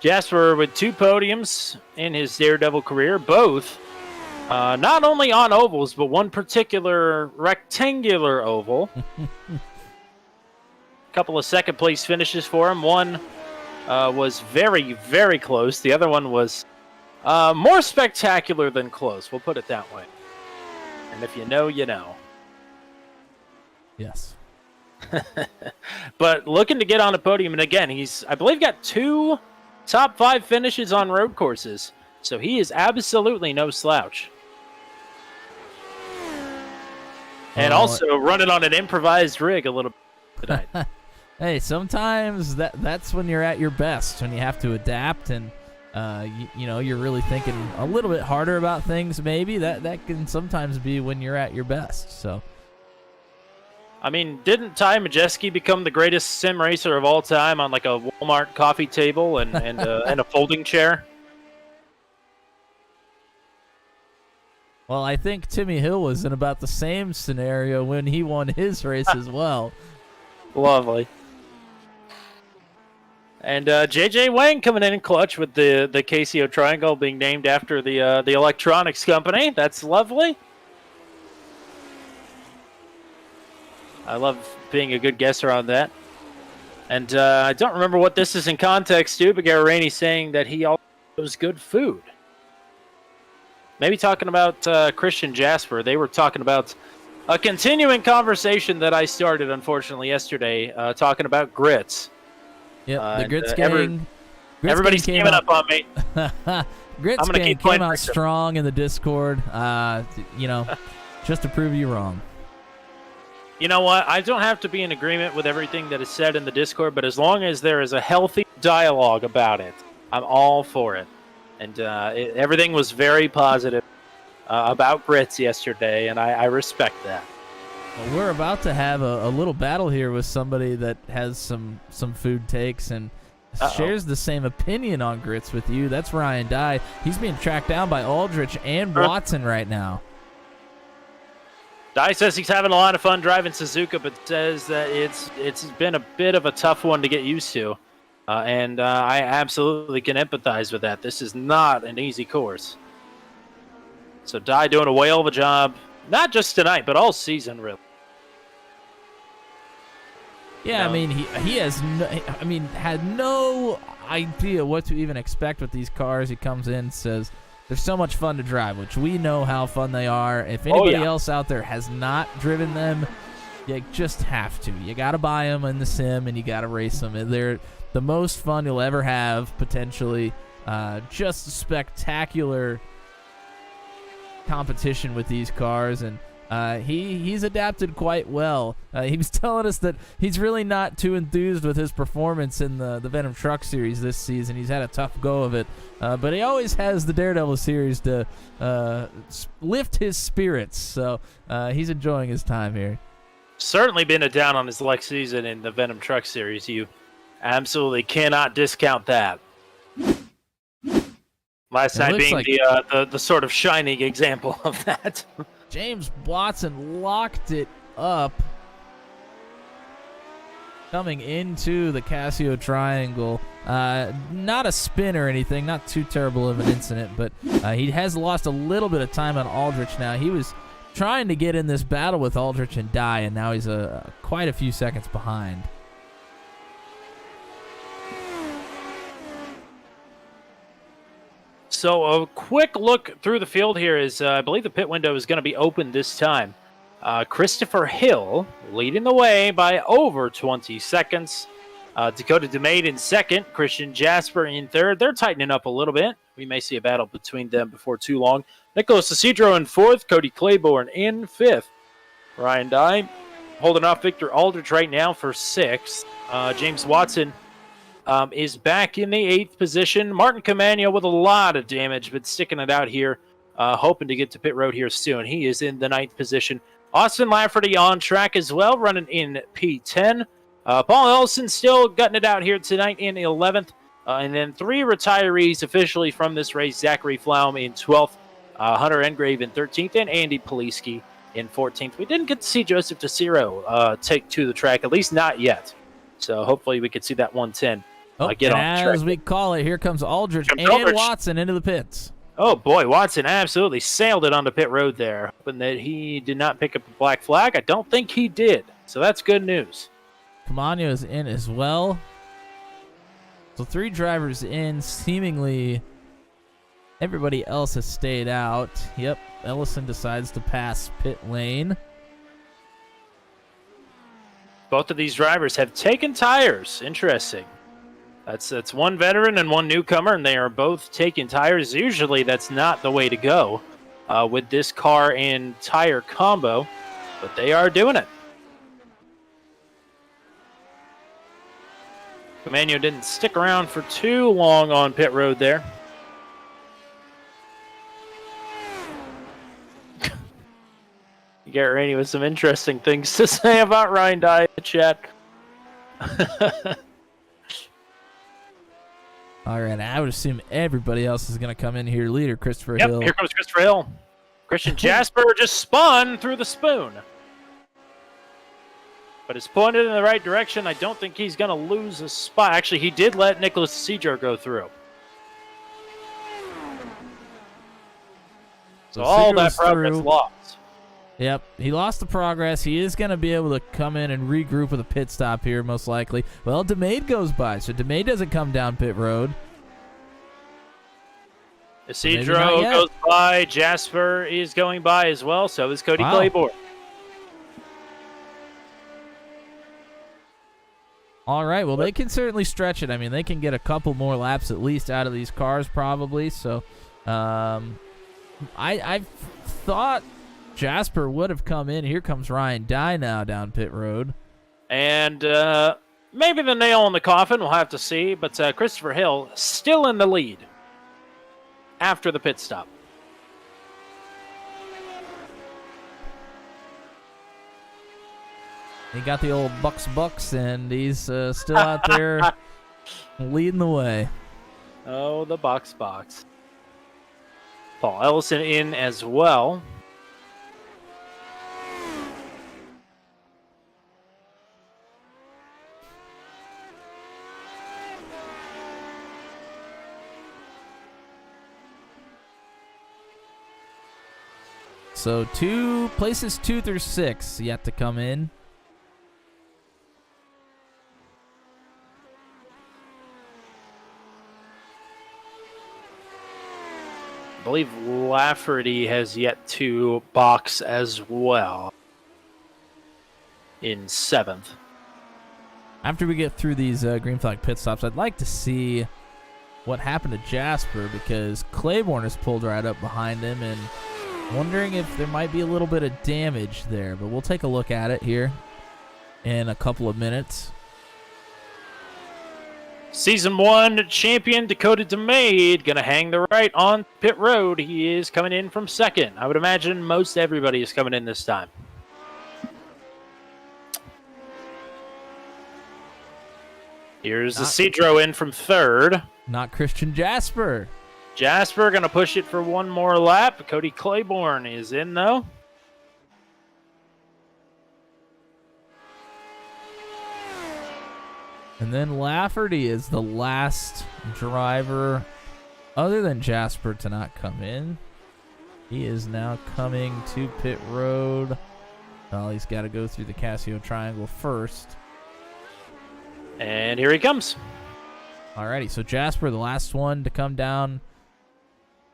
Jasper with 2 podiums in his Daredevil career, both not only on ovals, but one particular rectangular oval. Couple of second place finishes for him. One was very, very close. The other one was more spectacular than close. We'll put it that way. And if you know, you know. Yes. But looking to get on a podium, and again, he's, I believe, got 2 top 5 finishes on road courses. So he is absolutely no slouch. And also running on an improvised rig a little bit tonight. Hey, sometimes that's when you're at your best, when you have to adapt and you're really thinking a little bit harder about things. Maybe that can sometimes be when you're at your best. So I mean, didn't Ty Majeski become the greatest sim racer of all time on like a Walmart coffee table and and a folding chair? Well, I think Timmy Hill was in about the same scenario when he won his race as well. Lovely. And JJ Wang coming in clutch with the Casio Triangle being named after the electronics company. That's lovely. I love being a good guesser on that. And I don't remember what this is in context to, but Garraini saying that he also knows good food. Maybe talking about Christian Jasper. They were talking about a continuing conversation that I started, unfortunately, yesterday, talking about grits. Yep, the grits gang. Everybody's giving up on me. Grits gang came out strong in the Discord, just to prove you wrong. You know what? I don't have to be in agreement with everything that is said in the Discord, but as long as there is a healthy dialogue about it, I'm all for it. And everything was very positive about grits yesterday, and I respect that. Well, we're about to have a little battle here with somebody that has some food takes and shares the same opinion on grits with you. That's Ryan Dye. He's being tracked down by Aldrich and Watson right now. Dye says he's having a lot of fun driving Suzuka, but says that it's been a bit of a tough one to get used to. And I absolutely can empathize with that. This is not an easy course. So Dye doing a whale of a job, not just tonight, but all season, really. Yeah, I mean, he has had no idea what to even expect with these cars. He comes in, says they're so much fun to drive, which we know how fun they are. If anybody else out there has not driven them, you just have to. You got to buy them in the sim, and you got to race them. And they're the most fun you'll ever have, potentially. Just spectacular competition with these cars, and he's adapted quite well. He was telling us that he's really not too enthused with his performance in the Venom Truck Series this season. He's had a tough go of it, but he always has the Daredevil Series to lift his spirits, so he's enjoying his time here. Certainly been a down on his luck season in the Venom Truck Series. You absolutely cannot discount that. Last night being like the sort of shining example of that. James Watson locked it up coming into the Casio Triangle. Not a spin or anything, not too terrible of an incident, but he has lost a little bit of time on Aldrich now. He was trying to get in this battle with Aldrich and Dye, and now he's quite a few seconds behind. So a quick look through the field here is, I believe the pit window is going to be open this time. Christopher Hill leading the way by over 20 seconds. Dakota DeMade in second. Christian Jasper in third. They're tightening up a little bit. We may see a battle between them before too long. Nicholas Isidro in fourth. Cody Claiborne in fifth. Ryan Dye holding off Victor Aldrich right now for sixth. James Watson is back in the 8th position. Martin Camano with a lot of damage, but sticking it out here, hoping to get to pit road here soon. He is in the 9th position. Austin Lafferty on track as well, running in P10. Paul Ellison still gutting it out here tonight in 11th. And then 3 retirees officially from this race. Zachary Flaum in 12th, Hunter Engrave in 13th, and Andy Poliski in 14th. We didn't get to see Joseph DeCiro take to the track, at least not yet. So hopefully we could see that 110. Get on the track. As we call it, here comes Aldrich and Watson into the pits. Oh boy, Watson absolutely sailed it onto pit road there. Hoping that he did not pick up a black flag. I don't think he did. So that's good news. Camano is in as well. So 3 drivers in. Seemingly everybody else has stayed out. Yep, Ellison decides to pass pit lane. Both of these drivers have taken tires. Interesting. That's one veteran and one newcomer, and they are both taking tires. Usually that's not the way to go with this car and tire combo, but they are doing it. Camano didn't stick around for too long on pit road there. You Garrett Rainey with some interesting things to say about Ryan Dye in the chat. All right, I would assume everybody else is going to come in here. Leader Christopher Hill. Here comes Christopher Hill. Christian Jasper just spun through the spoon. But it's pointed in the right direction. I don't think he's going to lose a spot. Actually, he did let Nicholas Cedro go through. So all that progress lost. Yep, he lost the progress. He is going to be able to come in and regroup with a pit stop here, most likely. Well, DeMade goes by, so DeMade doesn't come down pit road. Isidro goes by. Jasper is going by as well. So is Cody Claiborne. All right, well, they can certainly stretch it. I mean, they can get a couple more laps at least out of these cars probably. So I thought Jasper would have come in. Here comes Ryan Dye now down pit road. And maybe the nail in the coffin, we'll have to see. But Christopher Hill still in the lead after the pit stop. He got the old bucks, and he's still out there leading the way. Oh, the box. Paul Ellison in as well. So places 2 through 6 yet to come in. I believe Lafferty has yet to box as well in 7th. After we get through these green flag pit stops, I'd like to see what happened to Jasper, because Claiborne is pulled right up behind him, and wondering if there might be a little bit of damage there, but we'll take a look at it here in a couple of minutes. Season 1 champion Dakota DeMade going to hang the right on pit road. He is coming in from 2nd. I would imagine most everybody is coming in this time. Here's the Cedro in from 3rd. Not Christian Jasper. Jasper going to push it for one more lap. Cody Claiborne is in, though. And then Lafferty is the last driver, other than Jasper, to not come in. He is now coming to pit road. Well, he's got to go through the Casio Triangle first. And here he comes. Alrighty, so Jasper, the last one to come down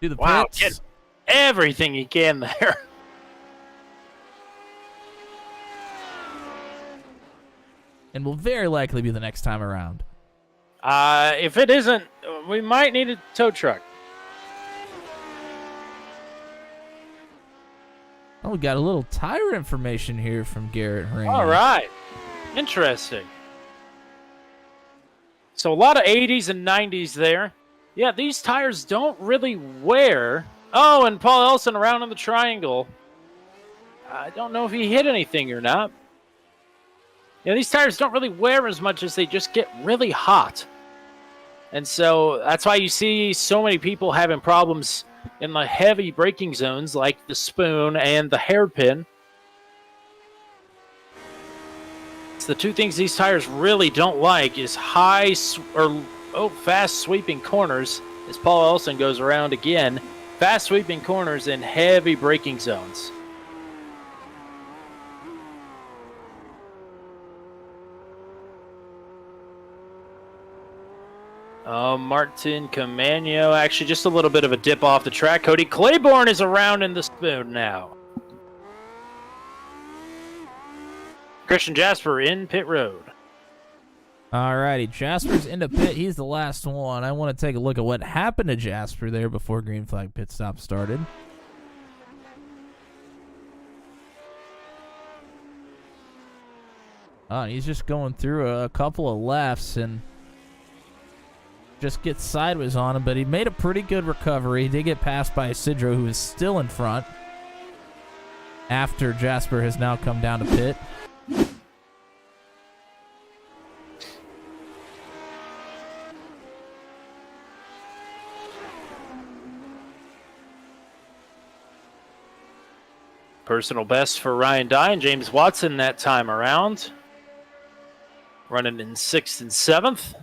to the pits. Get everything he can there. And will very likely be the next time around. If it isn't, we might need a tow truck. Oh, we got a little tire information here from Garrett Rainey. All right. Interesting. So a lot of 80s and 90s there. Yeah, these tires don't really wear. Oh, and Paul Elson around in the triangle. I don't know if he hit anything or not. Yeah, these tires don't really wear as much as they just get really hot. And so that's why you see so many people having problems in the heavy braking zones like the spoon and the hairpin. It's the two things these tires really don't like is fast sweeping corners, as Paul Elson goes around again. Fast sweeping corners in heavy braking zones. Martin Camano, actually just a little bit of a dip off the track. Cody Claiborne is around in the spoon now. Christian Jasper in pit road. Alrighty, Jasper's into pit. He's the last one. I want to take a look at what happened to Jasper there before green flag pit stop started. He's just going through a couple of lefts and just gets sideways on him, but he made a pretty good recovery. He did get passed by Isidro, who is still in front. after Jasper has now come down to pit. Personal best for Ryan Dye and James Watson that time around. Running in 6th and 7th.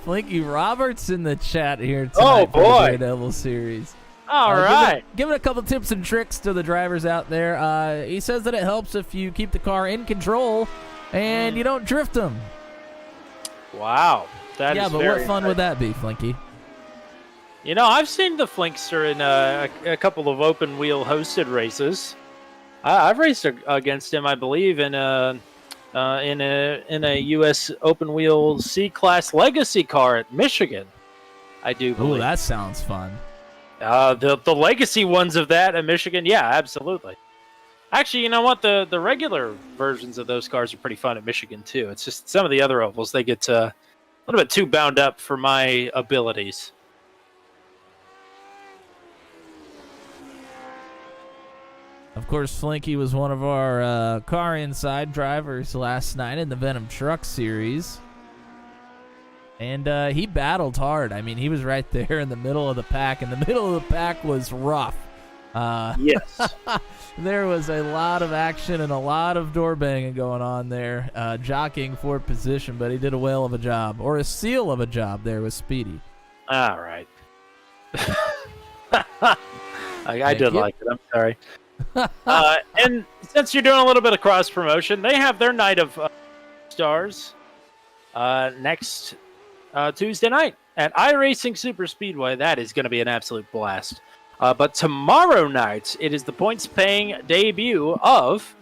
Flinky Roberts in the chat here Oh, tonight for the boy. Daredevil series. All right. Giving a couple tips and tricks to the drivers out there. He says that it helps if you keep the car in control and you don't drift them. Wow. That Yeah, is but very what fun would that be, Flinky? You know, I've seen the Flinkster in a couple of open wheel hosted races. I've raced against him, I believe, in a U.S. open wheel C-Class Legacy car at Michigan. I do believe. Ooh, that sounds fun. The legacy ones of that at Michigan, yeah, absolutely. Actually, you know what? The regular versions of those cars are pretty fun at Michigan too. It's just some of the other ovals, they get a little bit too bound up for my abilities. Of course, Flinky was one of our car inside drivers last night in the Venom Truck Series. And he battled hard. I mean, he was right there in the middle of the pack, and the middle of the pack was rough. Yes. There was a lot of action and a lot of door banging going on there, jockeying for position, but he did a whale of a job, or a seal of a job there with Speedy. All right. I did like it. I'm sorry. And since you're doing a little bit of cross promotion, they have their night of stars next Tuesday night at iRacing Super Speedway. That is going to be an absolute blast. But tomorrow night, it is the points-paying debut of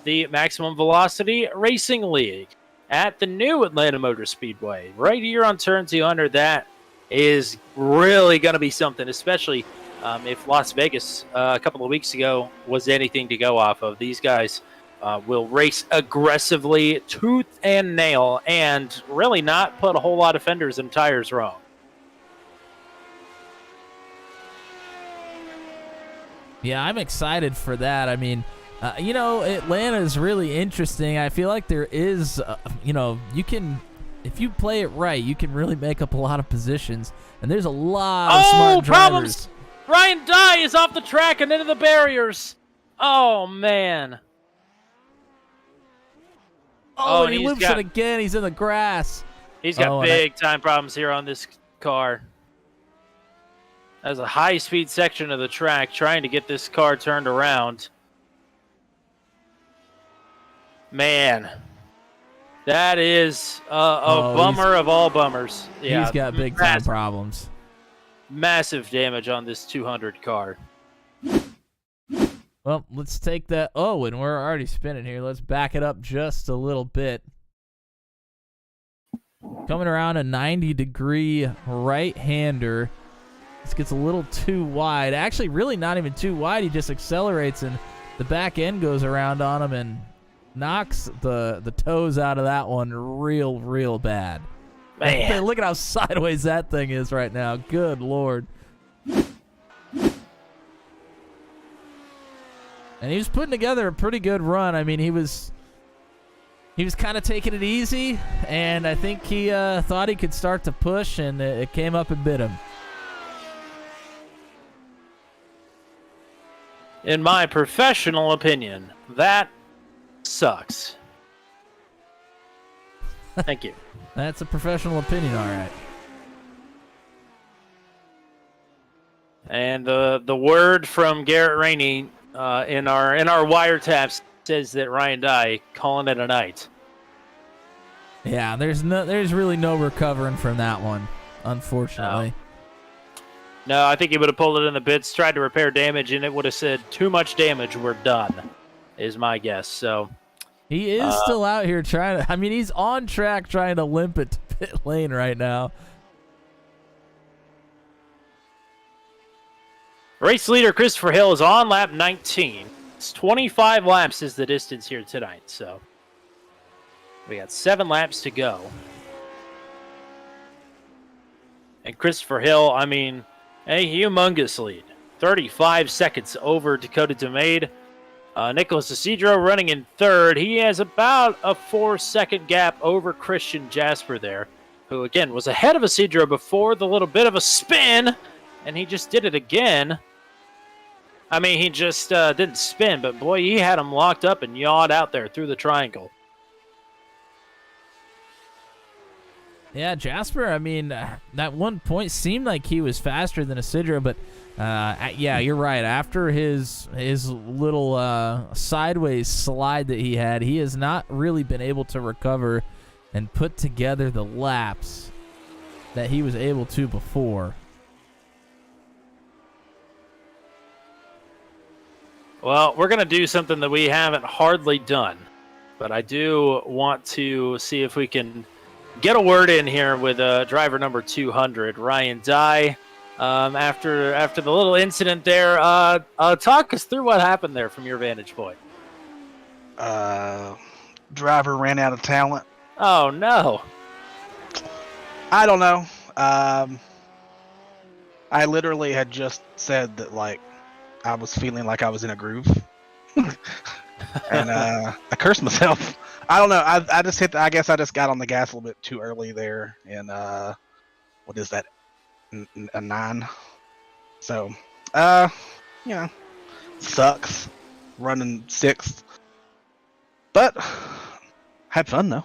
the Maximum Velocity Racing League at the new Atlanta Motor Speedway. Right here on Turn 200, that is really going to be something, especially if Las Vegas a couple of weeks ago was anything to go off of. These guys will race aggressively, tooth and nail, and really not put a whole lot of fenders and tires wrong. Yeah, I'm excited for that. I mean, Atlanta is really interesting. I feel like there is, you can, if you play it right, you can really make up a lot of positions. And there's a lot of smart drivers. Problems! Ryan Dye is off the track and into the barriers. Oh, man. Oh, and he loops it again. He's in the grass. He's got big-time problems here on this car. That's a high-speed section of the track, trying to get this car turned around. Man, that is a bummer of all bummers. Yeah, he's got big-time problems. Massive damage on this 200 car. Well, let's take that. Oh, and we're already spinning here. Let's back it up just a little bit. Coming around a 90-degree right-hander. This gets a little too wide. Actually, really not even too wide. He just accelerates, and the back end goes around on him and knocks the toes out of that one real bad. Man. Look at how sideways that thing is right now. Good Lord. And he was putting together a pretty good run. I mean, he was kind of taking it easy, and I think he thought he could start to push, and it came up and bit him. In my professional opinion, that sucks. Thank you. That's a professional opinion, all right. And the word from Garrett Rainey in our wiretaps says that Ryan Dye calling it a night. Yeah, there's really no recovering from that one, unfortunately. No, I think he would have pulled it in the bits, tried to repair damage, and it would have said, too much damage, we're done, is my guess. So he is still out here trying to, I mean, he's on track trying to limp it to pit lane right now. Race leader Christopher Hill is on lap 19. laps. 25 laps is the distance here tonight, so we got 7 laps to go. And Christopher Hill, I mean, a humongous lead. 35 seconds over Dakota DeMade. Nicholas Isidro running in third. He has about a 4-second gap over Christian Jasper there, who, again, was ahead of Isidro before the little bit of a spin, and he just did it again. I mean, he just didn't spin, but boy, he had him locked up and yawed out there through the triangle. Yeah, Jasper, I mean, that one point seemed like he was faster than Isidro, but yeah, you're right. After his little sideways slide that he had, he has not really been able to recover and put together the laps that he was able to before. Well, we're going to do something that we haven't hardly done, but I do want to see if we can get a word in here with driver number 200, Ryan Dye. After the little incident there, talk us through what happened there from your vantage point. Driver ran out of talent. Oh, no. I don't know. I literally had just said that, like, I was feeling like I was in a groove. And I cursed myself. I don't know. I just I guess I just got on the gas a little bit too early there. And what is that? A 9. So, sucks running 6th. But had fun though.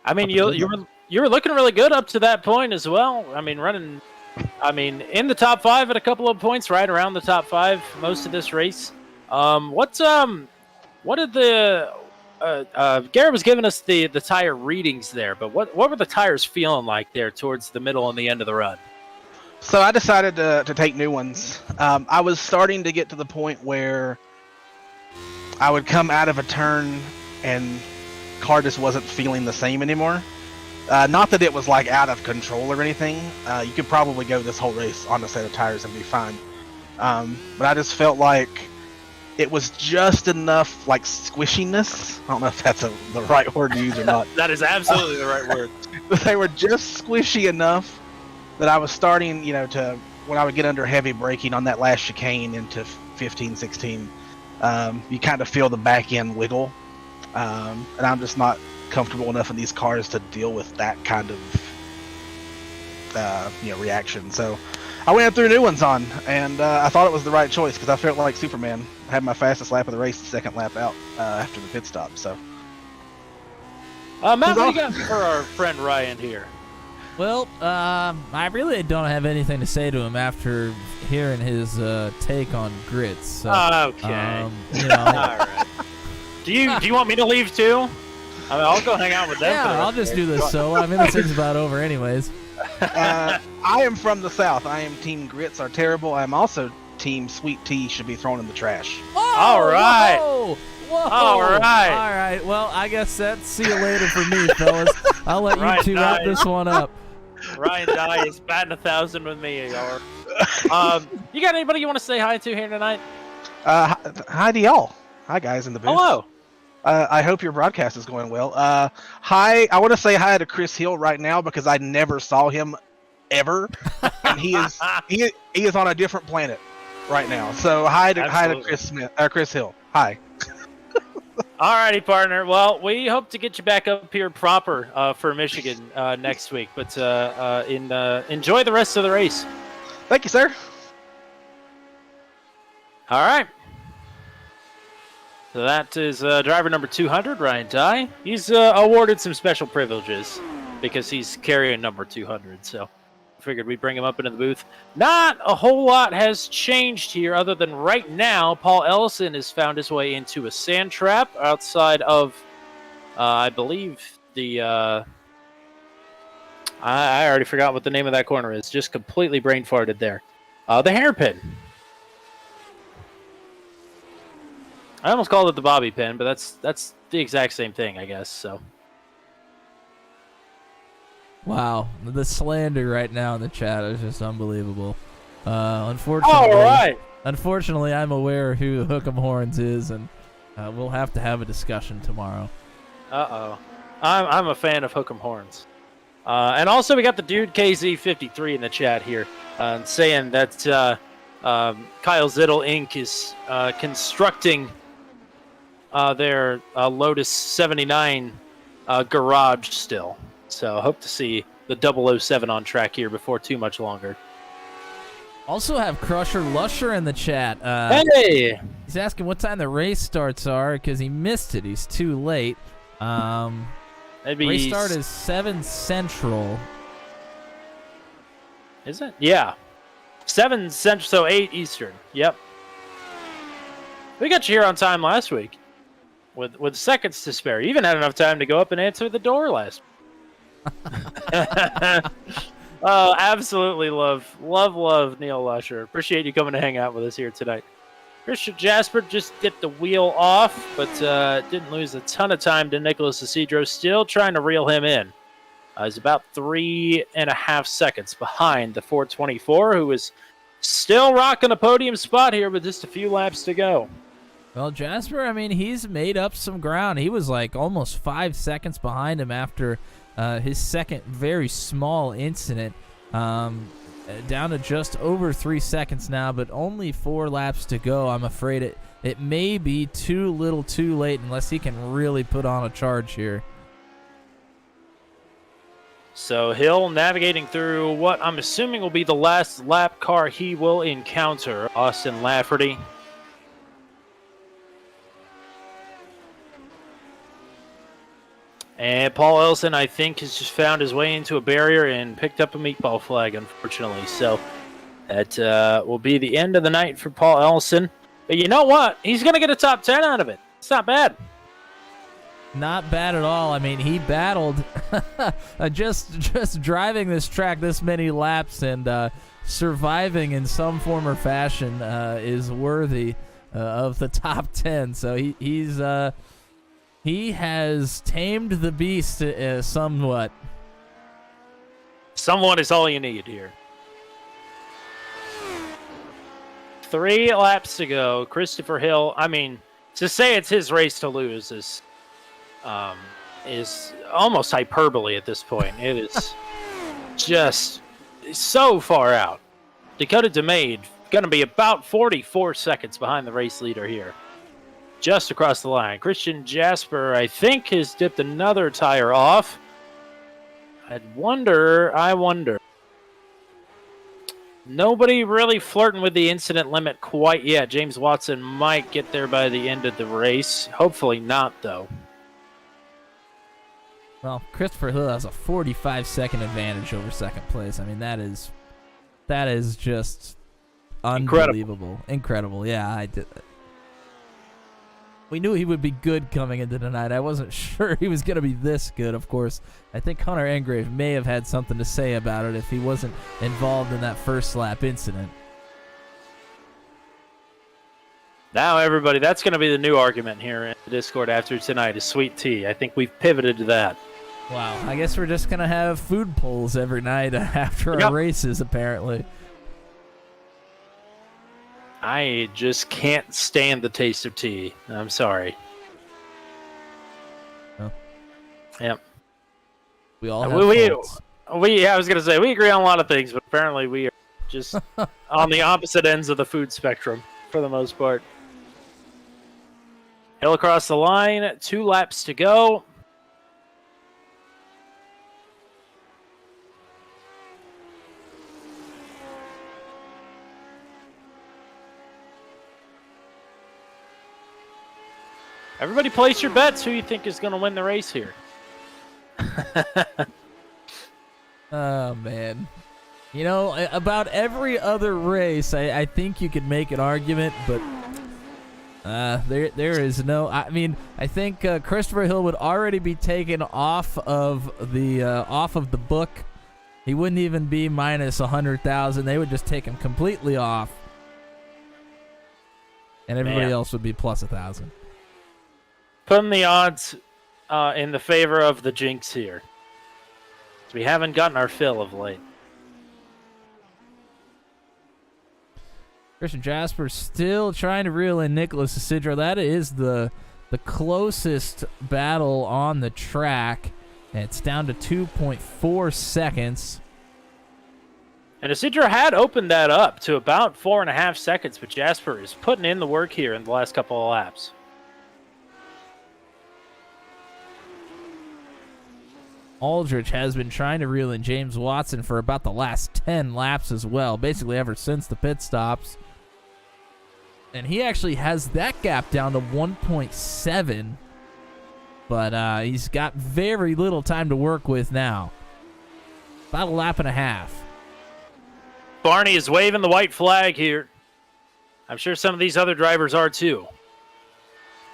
I mean, you were looking really good up to that point as well. I mean, in the top 5 at a couple of points, right around the top 5 most of this race. What did the Garrett was giving us the tire readings there, but what were the tires feeling like there towards the middle and the end of the run? So I decided to take new ones. I was starting to get to the point where I would come out of a turn and car just wasn't feeling the same anymore. Not that it was like out of control or anything. You could probably go this whole race on a set of tires and be fine. But I just felt like it was just enough like squishiness. I don't know if that's the right word to use or not. That is absolutely the right word. But they were just squishy enough that I was starting, to when I would get under heavy braking on that last chicane into 15, 16, you kind of feel the back end wiggle. And I'm just not comfortable enough in these cars to deal with that kind of reaction. So I went through new ones on, and I thought it was the right choice because I felt like Superman. I had my fastest lap of the race, the second lap out after the pit stop. So, Matt, what do you got for our friend Ryan here? Well, I really don't have anything to say to him after hearing his take on grits. So, okay. All right. Do you want me to leave too? I mean, I'll go hang out with them. Yeah, I'll just do this solo. I mean, this thing's about over anyways. I am from the South. I am team grits are terrible. I'm also team sweet tea should be thrown in the trash. Whoa, all right. Whoa, all right. All right. Well, I guess that's see you later for me, fellas. I'll let you two wrap this one up. Ryan Dye is batting 1,000 with me, y'all. You got anybody you want to say hi to here tonight? Hi to y'all. Hi, guys in the booth. Hello. I hope your broadcast is going well. Hi, I want to say hi to Chris Hill right now because I never saw him ever, and he is on a different planet right now. So hi to Chris Hill. Hi. Alrighty, partner. Well, we hope to get you back up here proper for Michigan next week. But enjoy the rest of the race. Thank you, sir. All right. So that is driver number 200, Ryan Dye. He's awarded some special privileges because he's carrying number 200. So I figured we'd bring him up into the booth. Not a whole lot has changed here other than right now, Paul Ellison has found his way into a sand trap outside of, I believe, the... I already forgot what the name of that corner is. Just completely brain farted there. The hairpin. I almost called it the bobby pin, but that's the exact same thing, I guess. So. Wow, the slander right now in the chat is just unbelievable. Unfortunately, all right. Unfortunately, I'm aware who Hook'em Horns is, and we'll have to have a discussion tomorrow. Uh-oh. I'm a fan of Hook'em Horns. And also, we got the dude KZ53 in the chat here saying that Kyle Zittle Inc. is constructing their Lotus 79 garage still. So hope to see the 007 on track here before too much longer. Also have Crusher Lusher in the chat. Hey! He's asking what time the race starts are because he missed it. He's too late. Race start is 7 Central. Is it? Yeah. 7 Central, so 8 Eastern. Yep. We got you here on time last week with seconds to spare. You even had enough time to go up and answer the door last week. Oh, absolutely love Neil Lusher. Appreciate you coming to hang out with us here tonight. Christian Jasper just dipped the wheel off, but didn't lose a ton of time to Nicholas Isidro. Still trying to reel him in. He's about 3.5 seconds behind the 424, who is still rocking a podium spot here with just a few laps to go. Well, Jasper, I mean, he's made up some ground. He was like almost 5 seconds behind him after his second very small incident. Down to just over 3 seconds now, but only 4 laps to go. I'm afraid it may be too little too late unless he can really put on a charge here. So Hill navigating through what I'm assuming will be the last lap car he will encounter, Austin Lafferty. And Paul Ellison, I think, has just found his way into a barrier and picked up a meatball flag, unfortunately. So that will be the end of the night for Paul Ellison. But you know what? He's going to get a top 10 out of it. It's not bad. Not bad at all. I mean, he battled just driving this track this many laps and surviving in some form or fashion is worthy of the top 10. So he has tamed the beast somewhat. Somewhat is all you need here. 3 laps to go. Christopher Hill, I mean, to say it's his race to lose is almost hyperbole at this point. It is just so far out. Dakota DeMade going to be about 44 seconds behind the race leader here. Just across the line. Christian Jasper, I think, has dipped another tire off. I wonder. Nobody really flirting with the incident limit quite yet. James Watson might get there by the end of the race. Hopefully not, though. Well, Christopher Hill has a 45-second advantage over second place. I mean, that is just unbelievable. Incredible. Yeah, I did. We knew he would be good coming into tonight. I wasn't sure he was going to be this good, of course. I think Hunter Engrave may have had something to say about it if he wasn't involved in that first lap incident. Now, everybody, that's going to be the new argument here in the Discord after tonight is sweet tea. I think we've pivoted to that. Wow. I guess we're just going to have food polls every night after our races, apparently. I just can't stand the taste of tea. I'm sorry. Oh. Yep. We all have faults. I was going to say, we agree on a lot of things, but apparently we are just on the opposite ends of the food spectrum for the most part. Hill across the line, 2 laps to go. Everybody place your bets. Who you think is going to win the race here? Oh, man. You know, about every other race, I think you could make an argument, but there is no... I mean, I think Christopher Hill would already be taken off of the book. He wouldn't even be minus 100,000. They would just take him completely off. And everybody else would be plus 1,000. Putting the odds in the favor of the jinx here. We haven't gotten our fill of late. Christian Jasper still trying to reel in Nicholas Isidro. That is the closest battle on the track. And it's down to 2.4 seconds. And Isidro had opened that up to about 4.5 seconds, but Jasper is putting in the work here in the last couple of laps. Aldrich has been trying to reel in James Watson for about the last 10 laps as well, basically ever since the pit stops. And he actually has that gap down to 1.7, but he's got very little time to work with now. About a lap and a half. Barney is waving the white flag here. I'm sure some of these other drivers are too.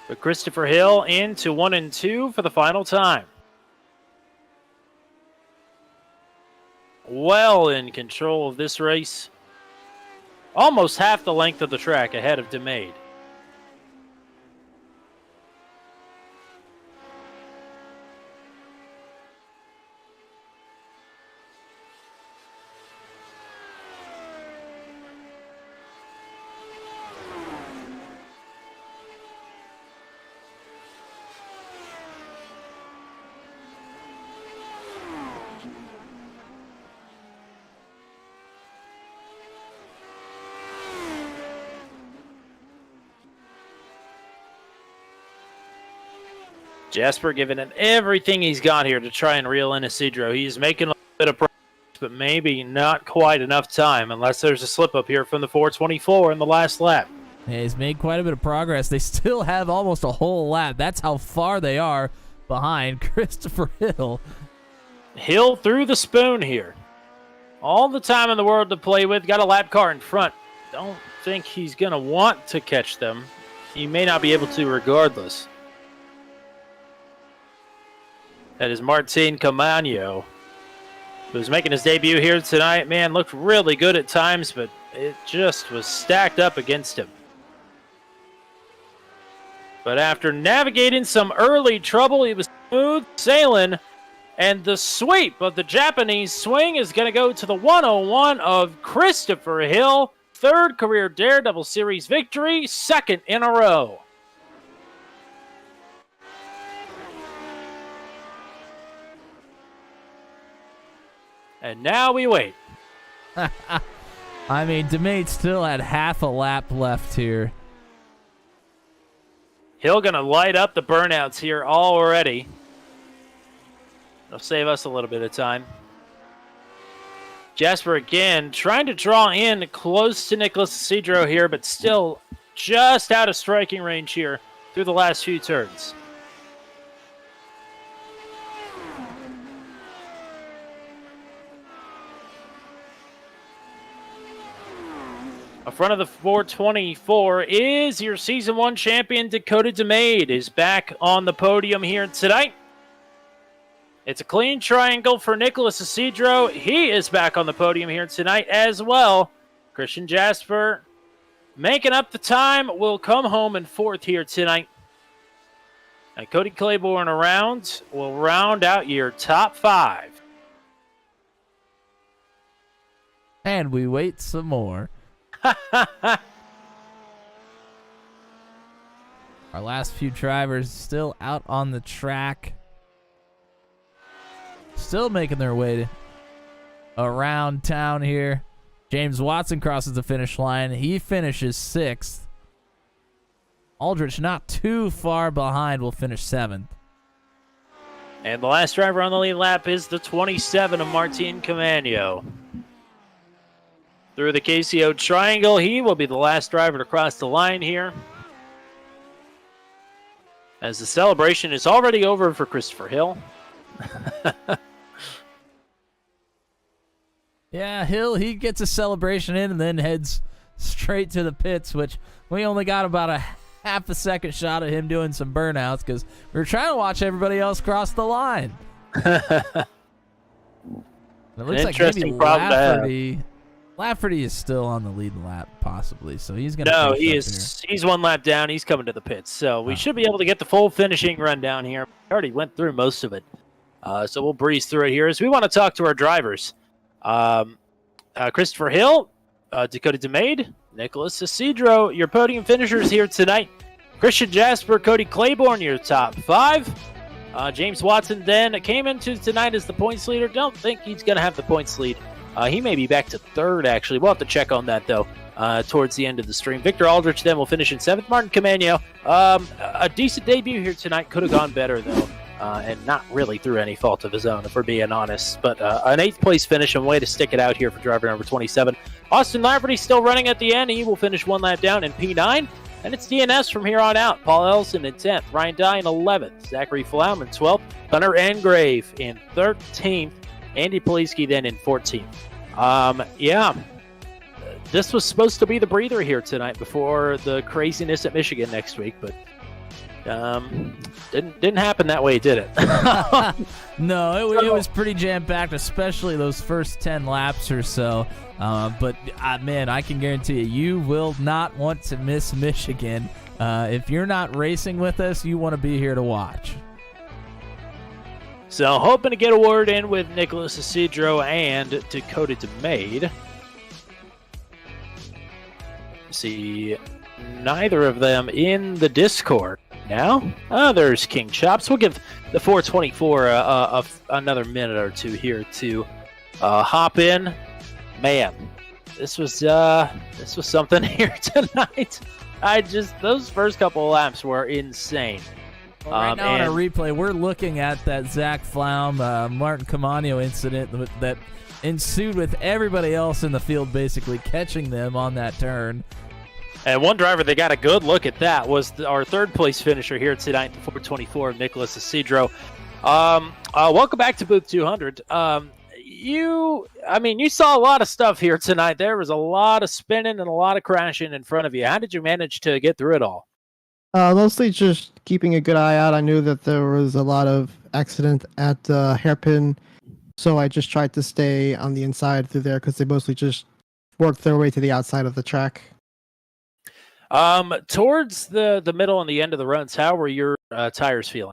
But Christopher Hill into 1 and 2 for the final time. Well in control of this race. Almost half the length of the track ahead of DeMade. Jasper giving it everything he's got here to try and reel in Isidro. He's making a bit of progress, but maybe not quite enough time unless there's a slip up here from the 424 in the last lap. Yeah, he's made quite a bit of progress. They still have almost a whole lap. That's how far they are behind Christopher Hill. Hill threw the spoon here. All the time in the world to play with. Got a lap car in front. Don't think he's going to want to catch them. He may not be able to regardless. That is Martin Camano, who's making his debut here tonight. Man, looked really good at times, but it just was stacked up against him. But after navigating some early trouble, he was smooth sailing. And the sweep of the Japanese swing is going to go to the 101 of Christopher Hill. Third career Daredevil Series victory, second in a row. And now we wait. I mean, DeMade still had half a lap left here. Hill going to light up the burnouts here already. It'll save us a little bit of time. Jasper again trying to draw in close to Nicholas Isidro here, but still just out of striking range here through the last few turns. In front of the 424 is your Season 1 champion, Dakota DeMade, is back on the podium here tonight. It's a clean triangle for Nicholas Isidro. He is back on the podium here tonight as well. Christian Jasper making up the time will come home in fourth here tonight. And Cody Claiborne around will round out your top 5. And we wait some more. Our last few drivers still out on the track. Still making their way around town here. James Watson crosses the finish line. He finishes 6th. Aldrich not too far behind will finish 7th. And the last driver on the lead lap is the 27 of Martin Camano. Through the KCO triangle, he will be the last driver to cross the line here. As the celebration is already over for Christopher Hill. Yeah, Hill, he gets a celebration in and then heads straight to the pits, which we only got about a half a second shot of him doing some burnouts because we were trying to watch everybody else cross the line. It looks like maybe Lafferty is still on the lead lap, possibly, so he's going to. No, he is. He's one lap down. He's coming to the pits, so we should be able to get the full finishing run down here. We already went through most of it, so we'll breeze through it here as we want to talk to our drivers. Christopher Hill, Dakota DeMade, Nicholas Isidro, your podium finishers here tonight. Christian Jasper, Cody Claiborne, your top 5. James Watson then came into tonight as the points leader. Don't think he's going to have the points lead. He may be back to 3rd, actually. We'll have to check on that, though, towards the end of the stream. Victor Aldrich then will finish in 7th. Martin Camano, a decent debut here tonight. Could have gone better, though, and not really through any fault of his own, if we're being honest. But an 8th place finish and way to stick it out here for driver number 27. Austin Lafferty still running at the end. He will finish 1 lap down in P9. And it's DNS from here on out. Paul Ellison in 10th. Ryan Dye in 11th. Zachary Flaum in 12th. Hunter Engrave in 13th. Andy Poliski then in 14th. This was supposed to be the breather here tonight before the craziness at Michigan next week, but didn't happen that way, did it? No, it was pretty jam-packed, especially those first 10 laps or so. But man, I can guarantee you will not want to miss Michigan. If you're not racing with us, you want to be here to watch. So hoping to get a word in with Nicholas Isidro and Dakota DeMade. See neither of them in the Discord now. There's King Chops. We'll give the 424 another minute or two here to hop in. Man, this was something here tonight. Those first couple of laps were insane. Well, right now on our replay, we're looking at that Zach Flaum, Martin Camano incident that ensued with everybody else in the field basically catching them on that turn. And one driver that got a good look at that was our 3rd place finisher here tonight, the 424, Nicholas Isidro. Welcome back to Booth 200. You saw a lot of stuff here tonight. There was a lot of spinning and a lot of crashing in front of you. How did you manage to get through it all? Mostly just keeping a good eye out. I knew that there was a lot of accident at hairpin, so I just tried to stay on the inside through there because they mostly just worked their way to the outside of the track. Towards the middle and the end of the runs, how were your tires feeling?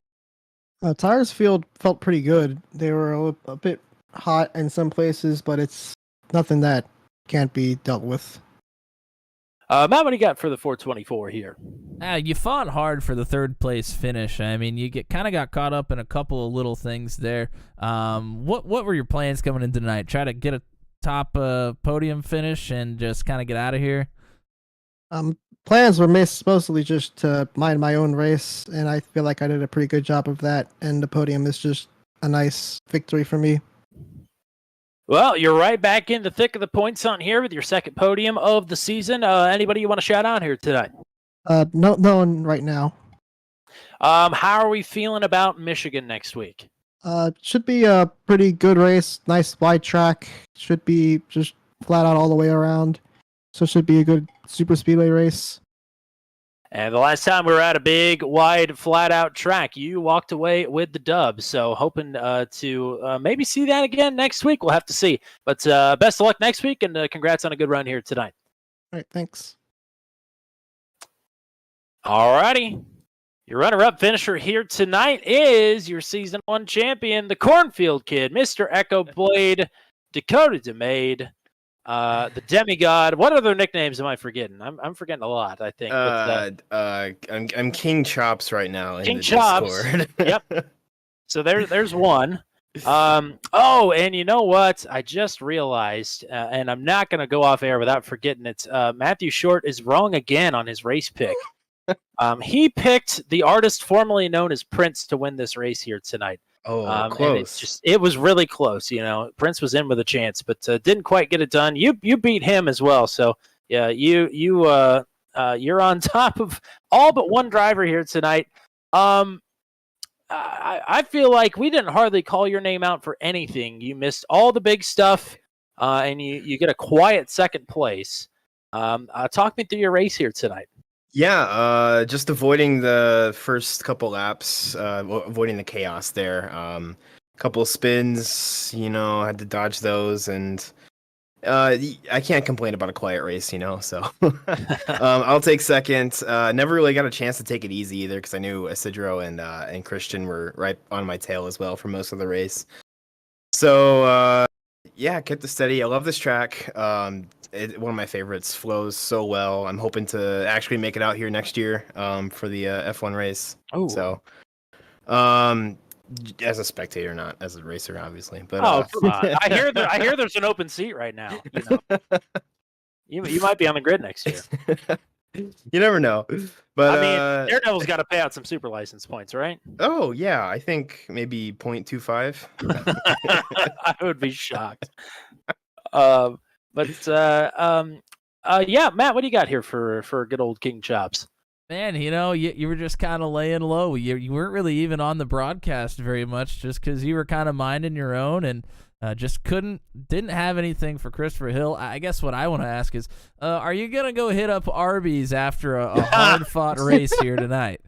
Tires felt pretty good. They were a bit hot in some places, but it's nothing that can't be dealt with. Matt, what do you got for the 424 here? You fought hard for the 3rd place finish. I mean, you got caught up in a couple of little things there. What were your plans coming in tonight? Try to get a top podium finish and just kind of get out of here? Plans were mostly just to mind my own race, and I feel like I did a pretty good job of that, and the podium is just a nice victory for me. Well, you're right back in the thick of the points on here with your 2nd podium of the season. Anybody you want to shout out here tonight? No one right now. How are we feeling about Michigan next week? Should be a pretty good race. Nice wide track. Should be just flat out all the way around. So it should be a good super speedway race. And the last time we were at a big, wide, flat-out track, you walked away with the dub. So hoping to maybe see that again next week. We'll have to see. But best of luck next week, and congrats on a good run here tonight. All right, thanks. All righty. Your runner-up finisher here tonight is your Season 1 champion, the Cornfield Kid, Mr. Echo Blade, Dakota DeMade. The Demigod. What other nicknames am I forgetting? I'm forgetting a lot, I think. I'm King Chops right now in King the Chops. Discord. Yep. So there's one. And you know what? I just realized, and I'm not going to go off air without forgetting it. Matthew Short is wrong again on his race pick. He picked the artist formerly known as Prince to win this race here tonight. Oh, close. It was really close. You know, Prince was in with a chance, but didn't quite get it done. You beat him as well. So yeah, you're on top of all but one driver here tonight. I feel like we didn't hardly call your name out for anything. You missed all the big stuff, and you get a quiet 2nd place. Talk me through your race here tonight. Yeah, just avoiding the first couple laps, avoiding the chaos there. Couple of spins, had to dodge those, and I can't complain about a quiet race, so I'll take 2nd. Never really got a chance to take it easy either because I knew Isidro and Christian were right on my tail as well for most of the race. So yeah, kept it steady. I love this track. One of my favorites. Flows so well. I'm hoping to actually make it out here next year for the F1 race. Oh, So, as a spectator, not as a racer, obviously. But oh, come on! I hear there's an open seat right now. You might be on the grid next year. you never know. But I mean, Daredevil's got to pay out some super license points, right? oh yeah, I think maybe 0.25. I would be shocked. Yeah, Matt, what do you got here for good old King Chops? Man, you were just kind of laying low. You weren't really even on the broadcast very much, just because you were kind of minding your own and just didn't have anything for Christopher Hill. I guess what I want to ask is, are you gonna go hit up Arby's after a hard fought race here tonight?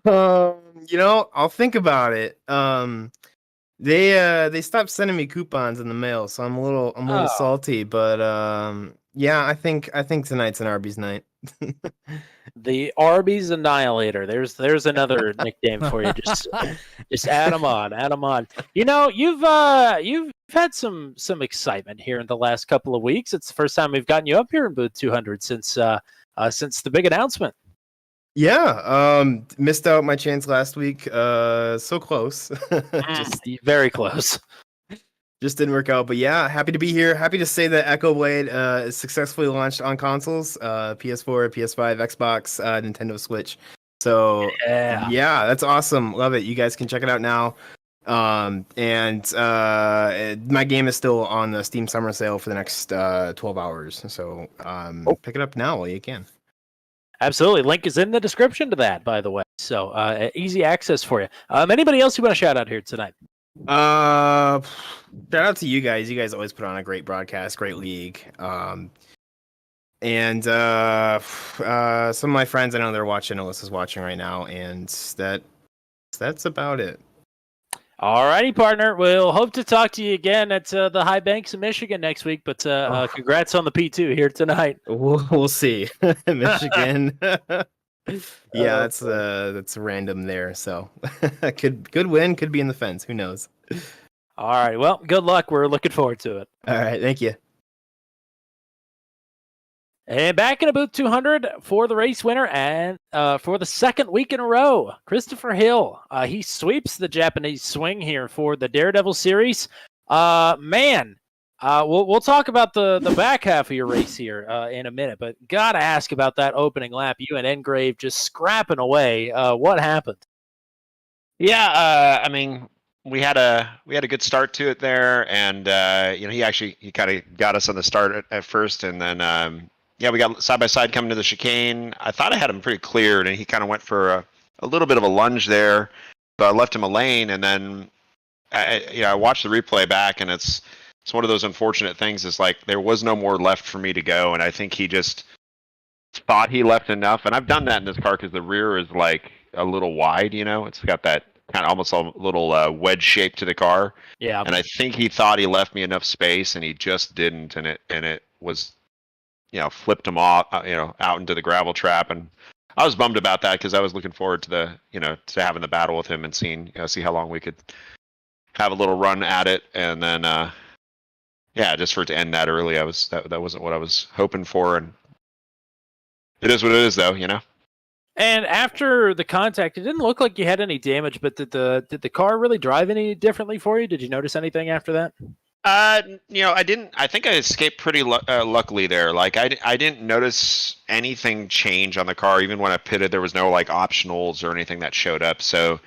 I'll think about it. They stopped sending me coupons in the mail, so I'm a little salty. But yeah, I think tonight's an Arby's night. The Arby's Annihilator. There's another nickname for you. Just add them on. You've had some excitement here in the last couple of weeks. It's the first time we've gotten you up here in booth 200 since the big announcement. Yeah, missed out my chance last week. So close. Very close. Just didn't work out, but yeah, happy to be here. Happy to say that Echo Blade is successfully launched on consoles, PS4, PS5, Xbox, Nintendo Switch. So yeah, that's awesome. Love it. You guys can check it out now. And my game is still on the Steam Summer Sale for the next 12 hours. So pick it up now while you can. Absolutely. Link is in the description to that, by the way. So easy access for you. Anybody else you want to shout out here tonight? Shout out to you guys. You guys always put on a great broadcast, great league. And some of my friends, I know they're watching. Alyssa's watching right now, and that's about it. All righty, partner. We'll hope to talk to you again at the High Banks of Michigan next week. But congrats on the P2 here tonight. We'll see. Michigan. Yeah, that's random there. So could win, could be in the fence. Who knows? All right. Well, good luck. We're looking forward to it. All right. Thank you. And back in a booth 200 for the race winner and for the second week in a row, Christopher Hill. He sweeps the Japanese swing here for the Daredevil series. We'll talk about the back half of your race here in a minute, but gotta ask about that opening lap. You and Engrave just scrapping away. What happened? Yeah, I mean, we had a good start to it there, and he kind of got us on the start at first, and then we got side by side coming to the chicane. I thought I had him pretty cleared, and he kind of went for a little bit of a lunge there, so I left him a lane, and then I watched the replay back, and it's one of those unfortunate things. Is like there was no more left for me to go, and I think he just thought he left enough. And I've done that in this car because the rear is like a little wide. It's got that kind of almost a little wedge shape to the car. Yeah. And I think he thought he left me enough space, and he just didn't. And it was, flipped him off, out into the gravel trap. And I was bummed about that because I was looking forward to to having the battle with him and see how long we could have a little run at it. And then. Just for it to end that early, that wasn't what I was hoping for, and it is what it is, though, And after the contact, it didn't look like you had any damage, but did the car really drive any differently for you? Did you notice anything after that? I didn't. I think I escaped pretty luckily there. Like I didn't notice anything change on the car, even when I pitted. There was no like optionals or anything that showed up. So,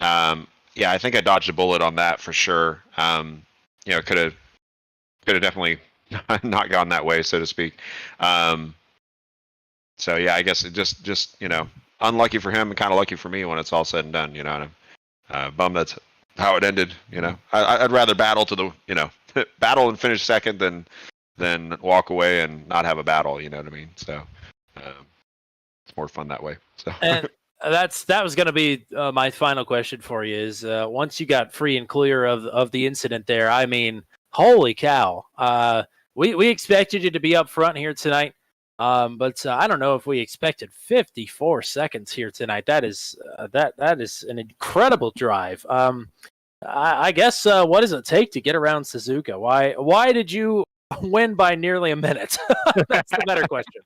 I think I dodged a bullet on that for sure. Could have definitely not gone that way, so to speak. I guess it just unlucky for him and kind of lucky for me when it's all said and done. And I'm bummed that's how it ended. I'd rather battle to the battle and finish second than walk away and not have a battle. You know what I mean? So it's more fun that way. So. And that was going to be my final question for you. Is once you got free and clear of the incident there, I mean. Holy cow. We expected you to be up front here tonight, but I don't know if we expected 54 seconds here tonight. That is that is an incredible drive. I guess what does it take to get around Suzuka? Why did you win by nearly a minute? That's the better question.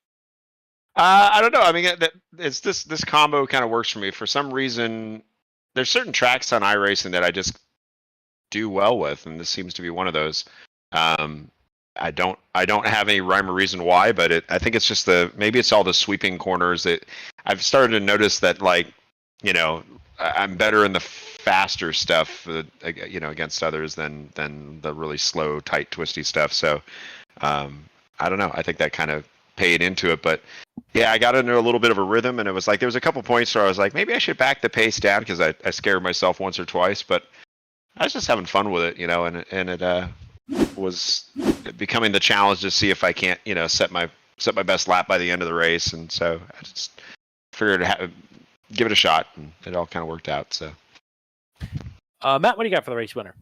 I don't know. I mean, it's this combo kind of works for me. For some reason, there's certain tracks on iRacing that I just do well with, and this seems to be one of those. I don't have any rhyme or reason why, but I think it's just maybe it's all the sweeping corners that I've started to notice that, like, you know, I'm better in the faster stuff, you know, against others than the really slow, tight, twisty stuff. So I don't know. I think that kind of paid into it, but yeah, I got into a little bit of a rhythm, and it was like there was a couple points where I was like, maybe I should back the pace down because I scared myself once or twice, but I was just having fun with it, you know, and it was becoming the challenge to see if I can't, you know, set my best lap by the end of the race, and so I just figured to give it a shot, and it all kind of worked out. So, Matt, what do you got for the race winner?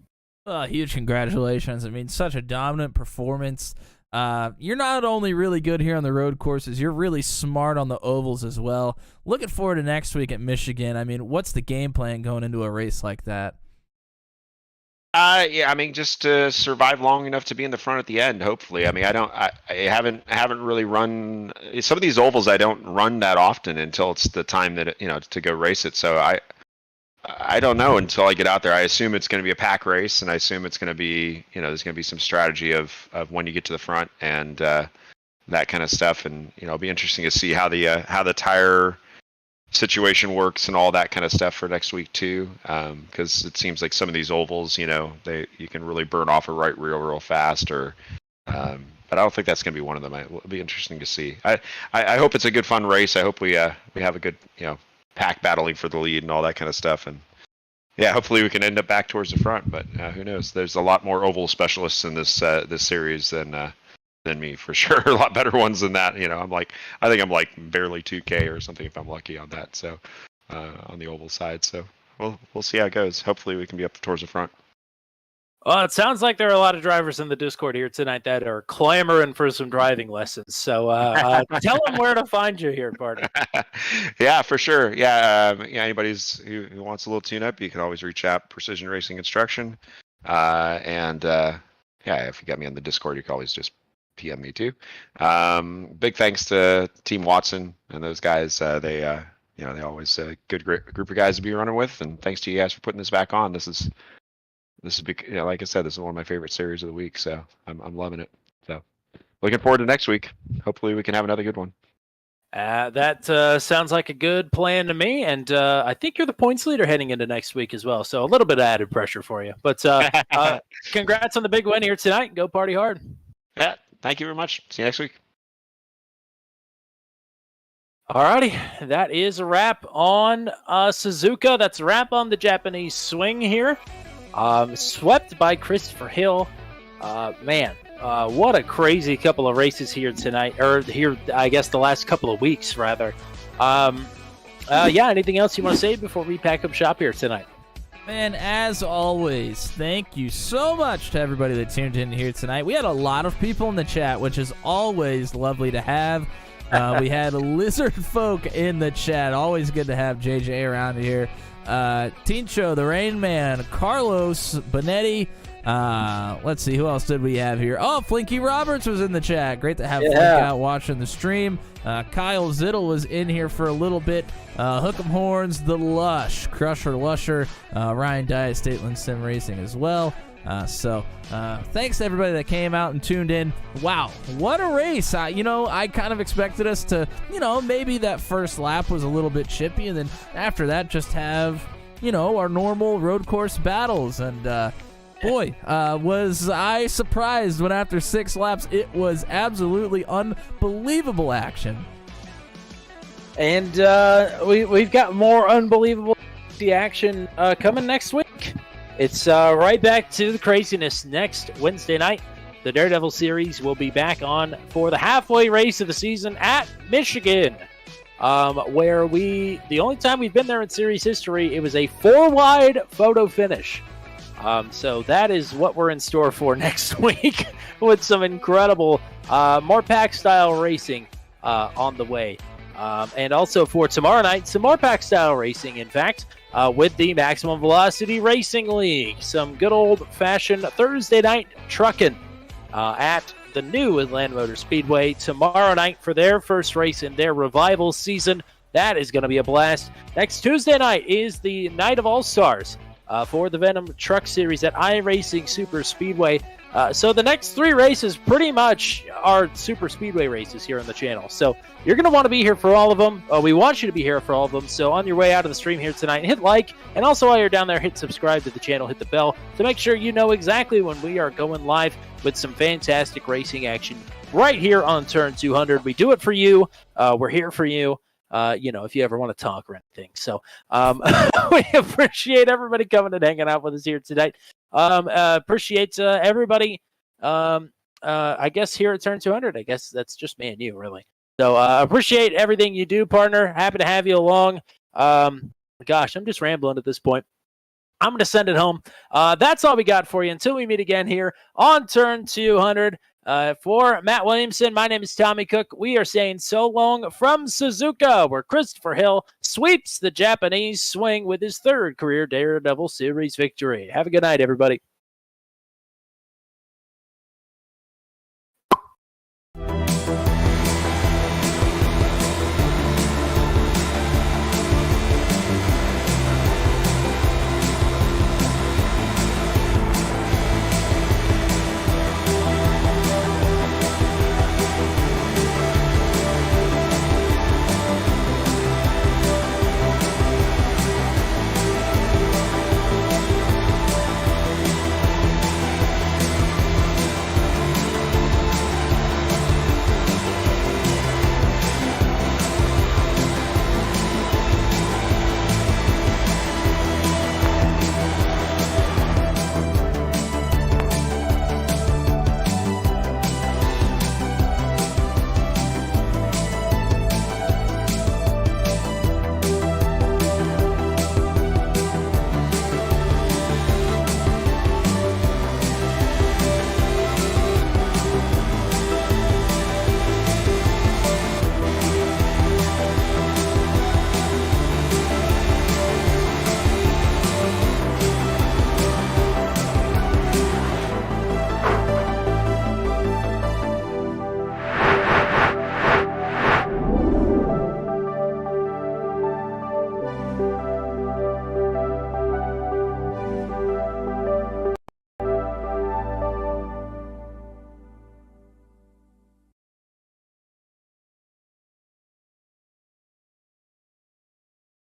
Huge congratulations. I mean, such a dominant performance. You're not only really good here on the road courses, you're really smart on the ovals as well. Looking forward to next week at Michigan. I mean, what's the game plan going into a race like that? Yeah, I mean, just to survive long enough to be in the front at the end, hopefully. I mean, I haven't really run some of these ovals. I don't run that often until it's the time that, you know, to go race it. So I don't know until I get out there. I assume it's going to be a pack race, and I assume it's going to be, you know, there's going to be some strategy of when you get to the front and that kind of stuff. And, you know, it'll be interesting to see how the tire situation works and all that kind of stuff for next week too, because it seems like some of these ovals, you know, you can really burn off a right wheel real fast, or but I don't think that's going to be one of them. It'll be interesting to see. I hope it's a good fun race. I hope we have a good, you know, pack battling for the lead and all that kind of stuff, and yeah, hopefully we can end up back towards the front, but who knows. There's a lot more oval specialists in this series than me, for sure. A lot better ones than that. You know, I think I'm like barely 2K or something if I'm lucky on that. So on the oval side. So we'll see how it goes. Hopefully we can be up towards the front. Well, it sounds like there are a lot of drivers in the Discord here tonight that are clamoring for some driving lessons. So tell them where to find you here, partner. Yeah, for sure. Yeah, anybody who wants a little tune-up, you can always reach out. Precision Racing Instruction. And yeah, if you got me on the Discord, you can always just PM me too. Big thanks to Team Watson and those guys. They always a good group of guys to be running with, and thanks to you guys for putting this back on. This is like I said, this is one of my favorite series of the week, so I'm loving it. So looking forward to next week. Hopefully we can have another good one. That sounds like a good plan to me, and I think you're the points leader heading into next week as well, so a little bit of added pressure for you. But congrats on the big win here tonight. Go party hard. Yeah, thank you very much. See you next week. Alrighty, that is a wrap on Suzuka. That's a wrap on the Japanese swing here. Swept by Christopher Hill. Man, what a crazy couple of races here tonight, or here, I guess the last couple of weeks, rather. Yeah, anything else you want to say before we pack up shop here tonight? Man, as always, thank you so much to everybody that tuned in here tonight. We had a lot of people in the chat, which is always lovely to have. We had Lizard Folk in the chat. Always good to have JJ around here. Tincho, the Rain Man, Carlos, Bonetti. Let's see, who else did we have here? Oh, Flinky Roberts was in the chat. Great to have Flink out watching the stream. Kyle Zittle was in here for a little bit. Hook'em Horns, The Lush, Crusher Lusher, Ryan Dye, Stateland Sim Racing as well. So thanks to everybody that came out and tuned in. Wow, what a race. I kind of expected us to, maybe that first lap was a little bit chippy, and then after that just have, our normal road course battles. And boy, was I surprised when after 6 laps it was absolutely unbelievable action. And we've got more unbelievable action coming next week. It's right back to the craziness next Wednesday night. The Daredevil series will be back on for the halfway race of the season at Michigan, where the only time we've been there in series history, it was a 4-wide photo finish. So that is what we're in store for next week with some incredible, more pack-style racing on the way. And also for tomorrow night, some more pack-style racing. In fact, with the Maximum Velocity Racing League. Some good old-fashioned Thursday night trucking at the new Atlanta Motor Speedway tomorrow night for their first race in their revival season. That is going to be a blast. Next Tuesday night is the Night of All-Stars for the Venom Truck Series at iRacing Super Speedway. So the next 3 races pretty much are Super Speedway races here on the channel. So you're going to want to be here for all of them. We want you to be here for all of them. So on your way out of the stream here tonight, hit like. And also while you're down there, hit subscribe to the channel, hit the bell to make sure you know exactly when we are going live with some fantastic racing action right here on Turn 200. We do it for you. We're here for you. If you ever want to talk or anything. So we appreciate everybody coming and hanging out with us here tonight. Appreciate everybody, I guess, here at Turn 200. I guess that's just me and you, really. So appreciate everything you do, partner. Happy to have you along. Gosh, I'm just rambling at this point. I'm going to send it home. That's all we got for you until we meet again here on Turn 200. For Matt Williamson, my name is Tommy Cook. We are saying so long from Suzuka, where Christopher Hill sweeps the Japanese swing with his 3rd career Daredevil Series victory. Have a good night, everybody.